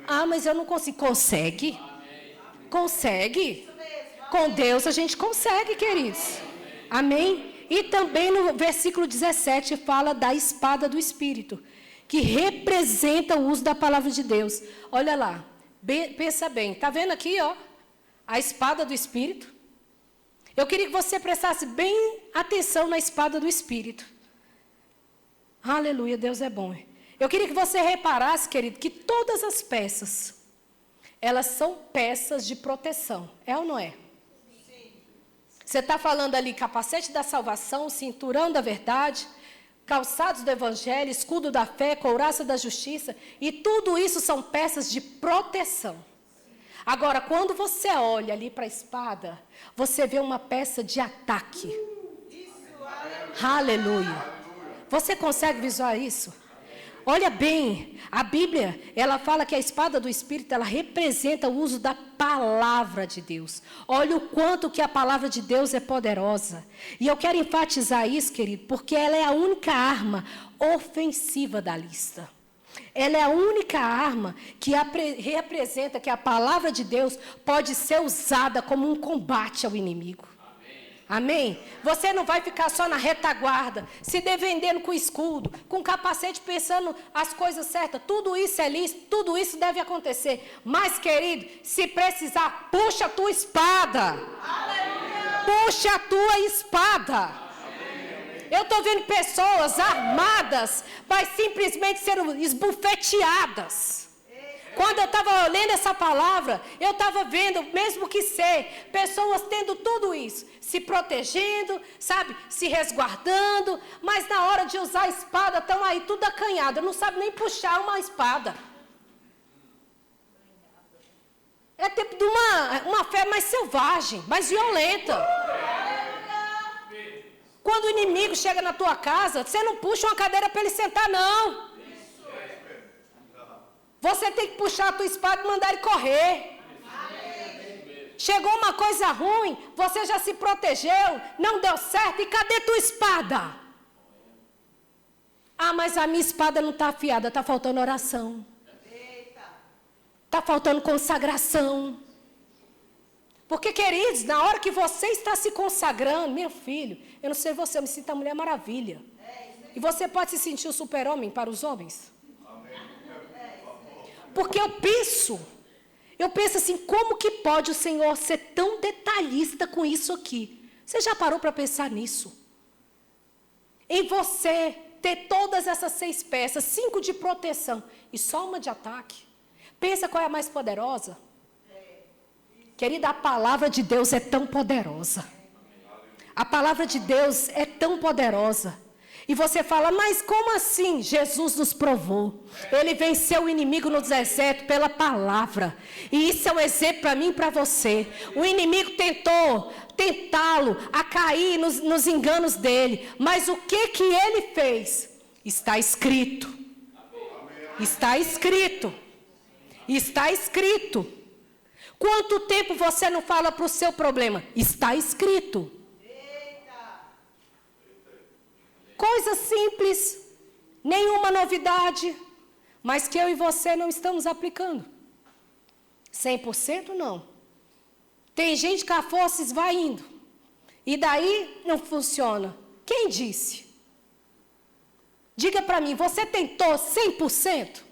Ah, mas eu não consigo. Consegue? Consegue? Com Deus a gente consegue, queridos. Amém? E também no versículo 17 fala da espada do Espírito, que representa o uso da palavra de Deus. Olha lá, pensa bem, está vendo aqui, ó, a espada do Espírito? Eu queria que você prestasse bem atenção na espada do Espírito. Aleluia, Deus é bom. Eu queria que você reparasse, querido, que todas as peças, elas são peças de proteção. É ou não é? Sim. Você está falando ali capacete da salvação, cinturão da verdade, calçados do evangelho, escudo da fé, couraça da justiça, e tudo isso são peças de proteção. Agora, quando você olha ali para a espada, você vê uma peça de ataque. Aleluia. Você consegue visualizar isso? Olha bem, a Bíblia, ela fala que a espada do Espírito, ela representa o uso da palavra de Deus. Olha o quanto que a palavra de Deus é poderosa. E eu quero enfatizar isso, querido, porque ela é a única arma ofensiva da lista. Ela é a única arma que representa que a palavra de Deus pode ser usada como um combate ao inimigo. Amém? Você não vai ficar só na retaguarda, se defendendo com escudo, com capacete, pensando as coisas certas. Tudo isso é lícito, tudo isso deve acontecer. Mas, querido, se precisar, puxa a tua espada. Aleluia. Puxa a tua espada. Eu estou vendo pessoas armadas, mas simplesmente sendo esbufeteadas. Quando eu estava lendo essa palavra, eu estava vendo, mesmo que ser, pessoas tendo tudo isso, se protegendo, sabe, se resguardando, mas na hora de usar a espada, estão aí tudo acanhado, não sabe nem puxar uma espada. É tipo de uma fé mais selvagem, mais violenta. Quando o inimigo chega na tua casa, você não puxa uma cadeira para ele sentar, não. Você tem que puxar a tua espada e mandar ele correr. Chegou uma coisa ruim, você já se protegeu, não deu certo, e cadê tua espada? Ah, mas a minha espada não está afiada, está faltando oração. Está faltando consagração. Porque, queridos, na hora que você está se consagrando, meu filho, eu não sei você, eu me sinto a Mulher Maravilha. E você pode se sentir o super-homem para os homens? Porque eu penso assim, como que pode o Senhor ser tão detalhista com isso aqui? Você já parou para pensar nisso? Em você ter todas essas 6 peças, 5 de proteção e só uma de ataque. Pensa qual é a mais poderosa? Querida, a palavra de Deus é tão poderosa. A palavra de Deus é tão poderosa. E você fala, mas como assim? Jesus nos provou. Ele venceu o inimigo no deserto pela palavra. E isso é um exemplo para mim e para você. O inimigo tentou tentá-lo a cair nos enganos dele. Mas o que ele fez? Está escrito. Está escrito. Está escrito. Quanto tempo você não fala para o seu problema? Está escrito. Coisa simples, nenhuma novidade, mas que eu e você não estamos aplicando. 100% não. Tem gente que a força vai indo, e daí não funciona. Quem disse? Diga para mim, você tentou 100%?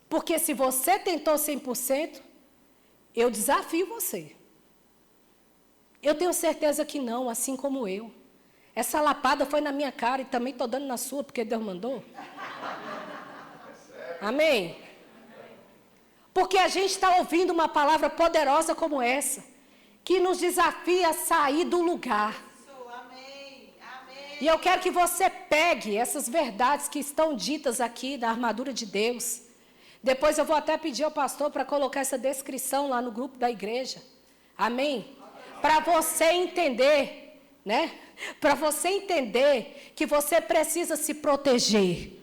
Porque se você tentou 100%, eu desafio você. Eu tenho certeza que não, assim como eu. Essa lapada foi na minha cara e também estou dando na sua, porque Deus mandou. Amém? Porque a gente está ouvindo uma palavra poderosa como essa, que nos desafia a sair do lugar. E eu quero que você pegue essas verdades que estão ditas aqui da armadura de Deus. Depois eu vou até pedir ao pastor para colocar essa descrição lá no grupo da igreja. Amém? Para você entender, né? Para você entender que você precisa se proteger.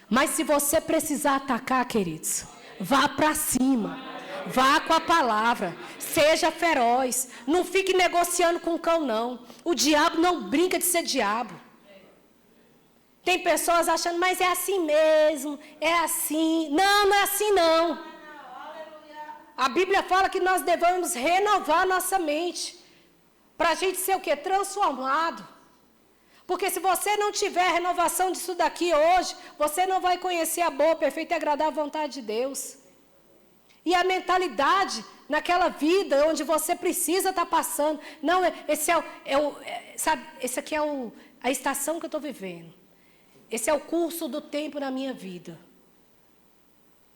Mas se você precisar atacar, queridos, vá para cima. Vá com a palavra. Seja feroz. Não fique negociando com o cão, não. O diabo não brinca de ser diabo. Tem pessoas achando, mas é assim mesmo, é assim. Não, não é assim não. A Bíblia fala que nós devemos renovar nossa mente. Para a gente ser o quê? Transformado. Porque se você não tiver a renovação disso daqui hoje, você não vai conhecer a boa, perfeita e agradável vontade de Deus. E a mentalidade naquela vida onde você precisa estar passando. Não, sabe, esse aqui é a estação que eu estou vivendo. Esse é o curso do tempo na minha vida.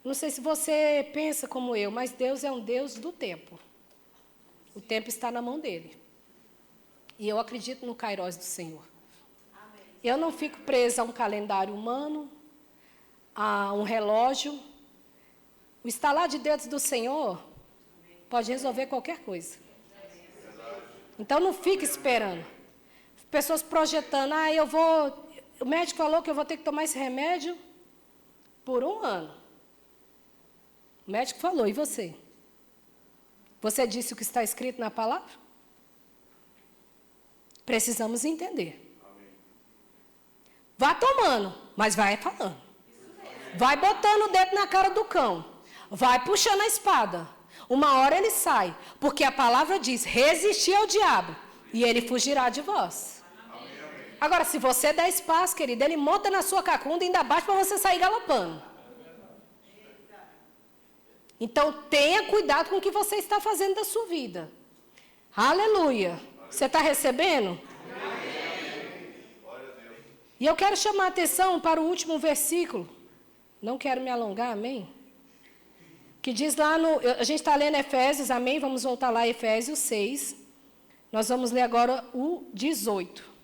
Não sei se você pensa como eu, mas Deus é um Deus do tempo. O tempo está na mão dele. E eu acredito no Kairos do Senhor. Eu não fico presa a um calendário humano, a um relógio. O estalar de dedos do Senhor pode resolver qualquer coisa. Então não fique esperando. Pessoas projetando, o médico falou que eu vou ter que tomar esse remédio por 1 ano. O médico falou, e você? Você disse o que está escrito na palavra? Precisamos entender. Vá tomando, mas vai falando. Vai botando o dedo na cara do cão. Vai puxando a espada. Uma hora ele sai. Porque a palavra diz, resistir ao diabo, e ele fugirá de vós. Agora, se você der espaço, querido, ele monta na sua cacunda e ainda bate para você sair galopando. Então, tenha cuidado com o que você está fazendo da sua vida. Aleluia. Você está recebendo? E eu quero chamar a atenção para o último versículo. Não quero me alongar, amém? Que diz lá a gente está lendo Efésios, amém? Vamos voltar lá, Efésios 6. Nós vamos ler agora o 18.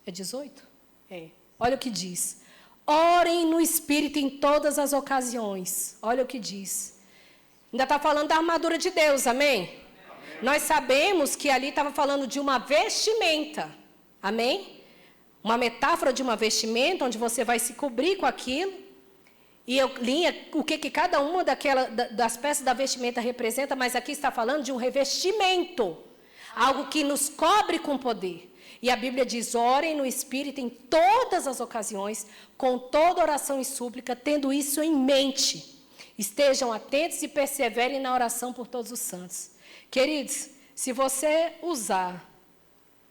É 18? É. Olha o que diz. Orem no Espírito em todas as ocasiões. Olha o que diz. Ainda está falando da armadura de Deus, amém? Nós sabemos que ali estava falando de uma vestimenta, amém? Uma metáfora de uma vestimenta, onde você vai se cobrir com aquilo. E eu li o que cada uma das peças da vestimenta representa, mas aqui está falando de um revestimento. Algo que nos cobre com poder. E a Bíblia diz, orem no Espírito em todas as ocasiões, com toda oração e súplica, tendo isso em mente. Estejam atentos e perseverem na oração por todos os santos. Queridos, se você usar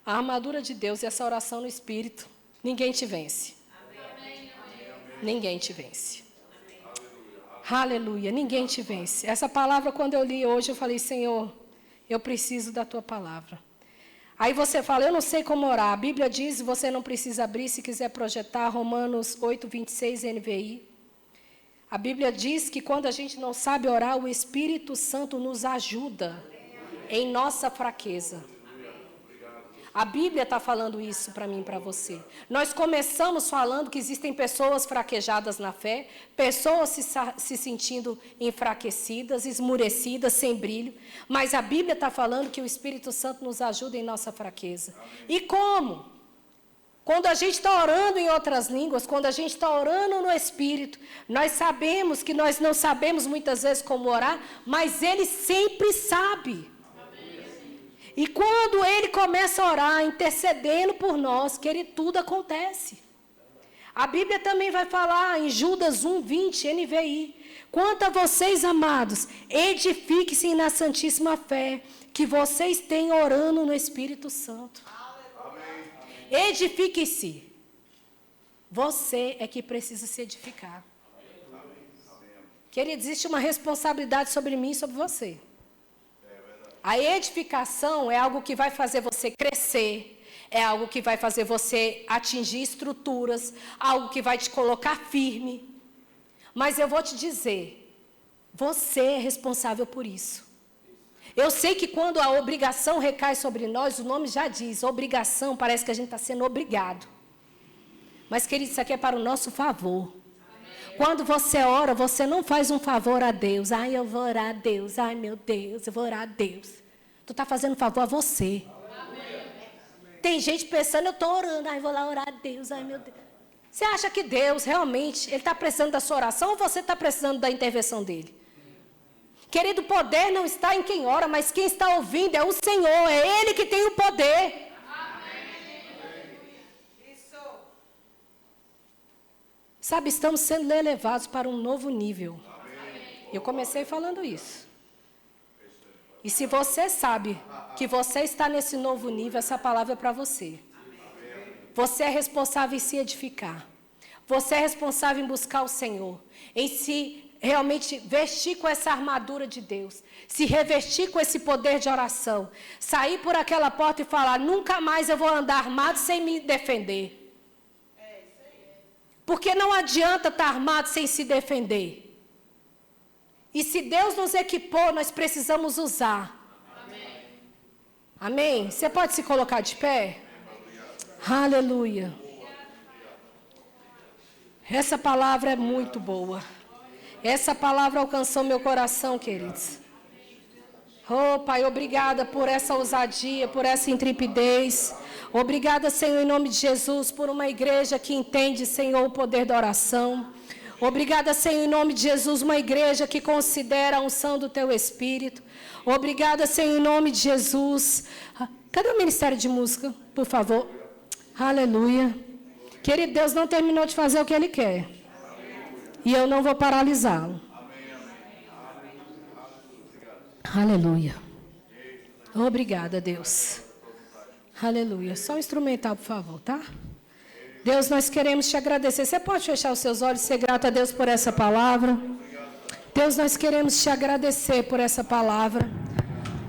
a armadura de Deus e essa oração no Espírito, ninguém te vence. Amém. Ninguém te vence. Amém. Aleluia, ninguém te vence. Essa palavra, quando eu li hoje, eu falei, Senhor, eu preciso da Tua palavra. Aí você fala, eu não sei como orar. A Bíblia diz, você não precisa abrir se quiser projetar, Romanos 8, 26, NVI. A Bíblia diz que quando a gente não sabe orar, o Espírito Santo nos ajuda em nossa fraqueza. A Bíblia está falando isso para mim e para você. Nós começamos falando que existem pessoas fraquejadas na fé, pessoas se sentindo enfraquecidas, esmurecidas, sem brilho. Mas a Bíblia está falando que o Espírito Santo nos ajuda em nossa fraqueza. E como? Quando a gente está orando em outras línguas, quando a gente está orando no Espírito, nós sabemos que nós não sabemos muitas vezes como orar, mas Ele sempre sabe. E quando Ele começa a orar, intercedendo por nós, tudo acontece. A Bíblia também vai falar em Judas 1, 20, NVI. Quanto a vocês, amados, edifiquem-se na santíssima fé, que vocês têm orando no Espírito Santo. Edifique-se. Você é que precisa se edificar. Querido, existe uma responsabilidade sobre mim e sobre você. A edificação é algo que vai fazer você crescer, é algo que vai fazer você atingir estruturas, algo que vai te colocar firme. Mas eu vou te dizer, você é responsável por isso. Eu sei que quando a obrigação recai sobre nós, o nome já diz, obrigação, parece que a gente está sendo obrigado. Mas, querido, isso aqui é para o nosso favor. Quando você ora, você não faz um favor a Deus. Ai, eu vou orar a Deus. Ai, meu Deus, eu vou orar a Deus. Tu está fazendo favor a você. Amém. Tem gente pensando, eu estou orando. Ai, vou lá orar a Deus. Ai, meu Deus. Você acha que Deus, realmente, Ele está precisando da sua oração ou você está precisando da intervenção dEle? Querido, o poder não está em quem ora, mas quem está ouvindo é o Senhor. É Ele que tem o poder. Sabe, estamos sendo elevados para um novo nível. Eu comecei falando isso. E se você sabe que você está nesse novo nível, essa palavra é para você. Você é responsável em se edificar. Você é responsável em buscar o Senhor. Em se realmente vestir com essa armadura de Deus. Se revestir com esse poder de oração. Sair por aquela porta e falar, nunca mais eu vou andar armado sem me defender. Porque não adianta estar armado sem se defender. E se Deus nos equipou, nós precisamos usar. Amém? Você pode se colocar de pé? Aleluia. Essa palavra é muito boa. Essa palavra alcançou meu coração, queridos. Oh, Pai, obrigada por essa ousadia, por essa intrepidez. Obrigada, Senhor, em nome de Jesus, por uma igreja que entende, Senhor, o poder da oração. Obrigada, Senhor, em nome de Jesus, uma igreja que considera a unção do Teu Espírito. Obrigada, Senhor, em nome de Jesus. Cadê o Ministério de Música, por favor? Aleluia. Querido, Deus não terminou de fazer o que Ele quer. E eu não vou paralisá-lo. Aleluia. Obrigada, Deus. Aleluia. Só um instrumental, por favor, tá? Deus, nós queremos te agradecer. Você pode fechar os seus olhos e ser grato a Deus por essa palavra? Deus, nós queremos te agradecer por essa palavra.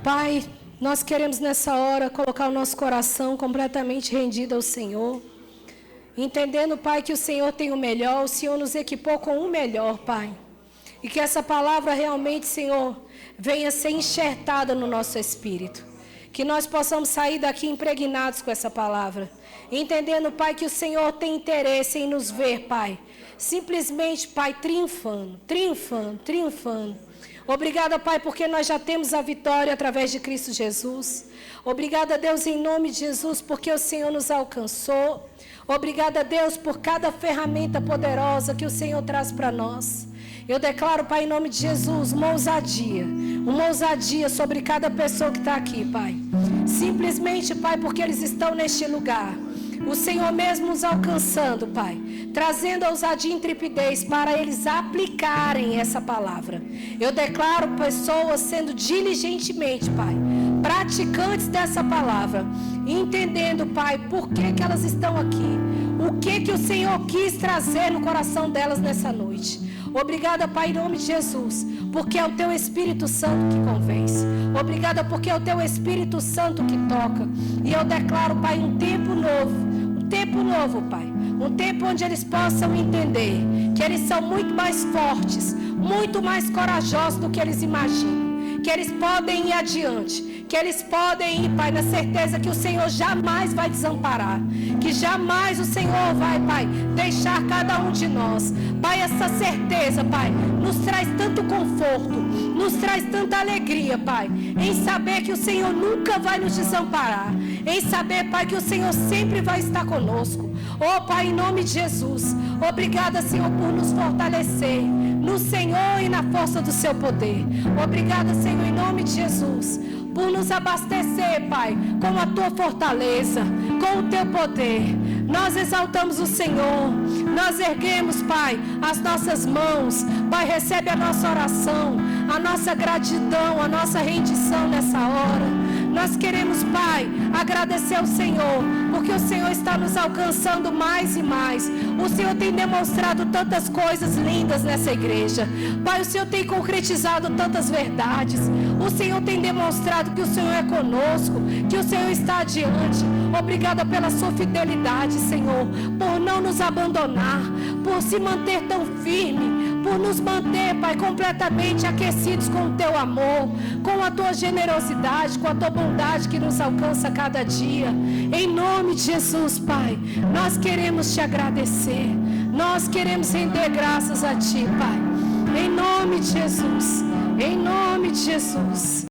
Pai, nós queremos nessa hora colocar o nosso coração completamente rendido ao Senhor. Entendendo, Pai, que o Senhor tem o melhor, o Senhor nos equipou com o melhor, Pai. E que essa palavra realmente, Senhor, venha ser enxertada no nosso espírito. Que nós possamos sair daqui impregnados com essa palavra. Entendendo, Pai, que o Senhor tem interesse em nos ver, Pai. Simplesmente, Pai, triunfando, triunfando, triunfando. Obrigada, Pai, porque nós já temos a vitória através de Cristo Jesus. Obrigada, Deus, em nome de Jesus, porque o Senhor nos alcançou. Obrigada, Deus, por cada ferramenta poderosa que o Senhor traz para nós. Eu declaro, Pai, em nome de Jesus, uma ousadia sobre cada pessoa que está aqui, Pai. Simplesmente, Pai, porque eles estão neste lugar. O Senhor mesmo nos alcançando, Pai, trazendo ousadia e intrepidez para eles aplicarem essa palavra. Eu declaro pessoas sendo diligentemente, Pai, praticantes dessa palavra, entendendo, Pai, por que elas estão aqui, o que o Senhor quis trazer no coração delas nessa noite. Obrigada, Pai, em nome de Jesus, porque é o Teu Espírito Santo que convence. Obrigada porque é o Teu Espírito Santo que toca. E eu declaro, Pai, um tempo novo, Pai. Um tempo onde eles possam entender que eles são muito mais fortes, muito mais corajosos do que eles imaginam. Que eles podem ir adiante, que eles podem ir, Pai, na certeza que o Senhor jamais vai desamparar, que jamais o Senhor vai, Pai, deixar cada um de nós. Pai, essa certeza, Pai, nos traz tanto conforto, nos traz tanta alegria, Pai, em saber que o Senhor nunca vai nos desamparar, em saber, Pai, que o Senhor sempre vai estar conosco. Oh, Pai, em nome de Jesus, obrigada, Senhor, por nos fortalecer no Senhor e na força do Seu poder. Obrigada, Senhor, em nome de Jesus, por nos abastecer, Pai, com a Tua fortaleza, com o Teu poder. Nós exaltamos o Senhor, nós erguemos, Pai, as nossas mãos. Pai, recebe a nossa oração, a nossa gratidão, a nossa rendição nessa hora. Nós queremos, Pai, agradecer ao Senhor, porque o Senhor está nos alcançando mais e mais. O Senhor tem demonstrado tantas coisas lindas nessa igreja. Pai, o Senhor tem concretizado tantas verdades. O Senhor tem demonstrado que o Senhor é conosco, que o Senhor está adiante. Obrigada pela sua fidelidade, Senhor, por não nos abandonar, por se manter tão firme, por nos manter, Pai, completamente aquecidos com o Teu amor, com a Tua generosidade, com a Tua bondade que nos alcança cada dia. Em nome de Jesus, Pai, nós queremos Te agradecer, nós queremos render graças a Ti, Pai. Em nome de Jesus, em nome de Jesus.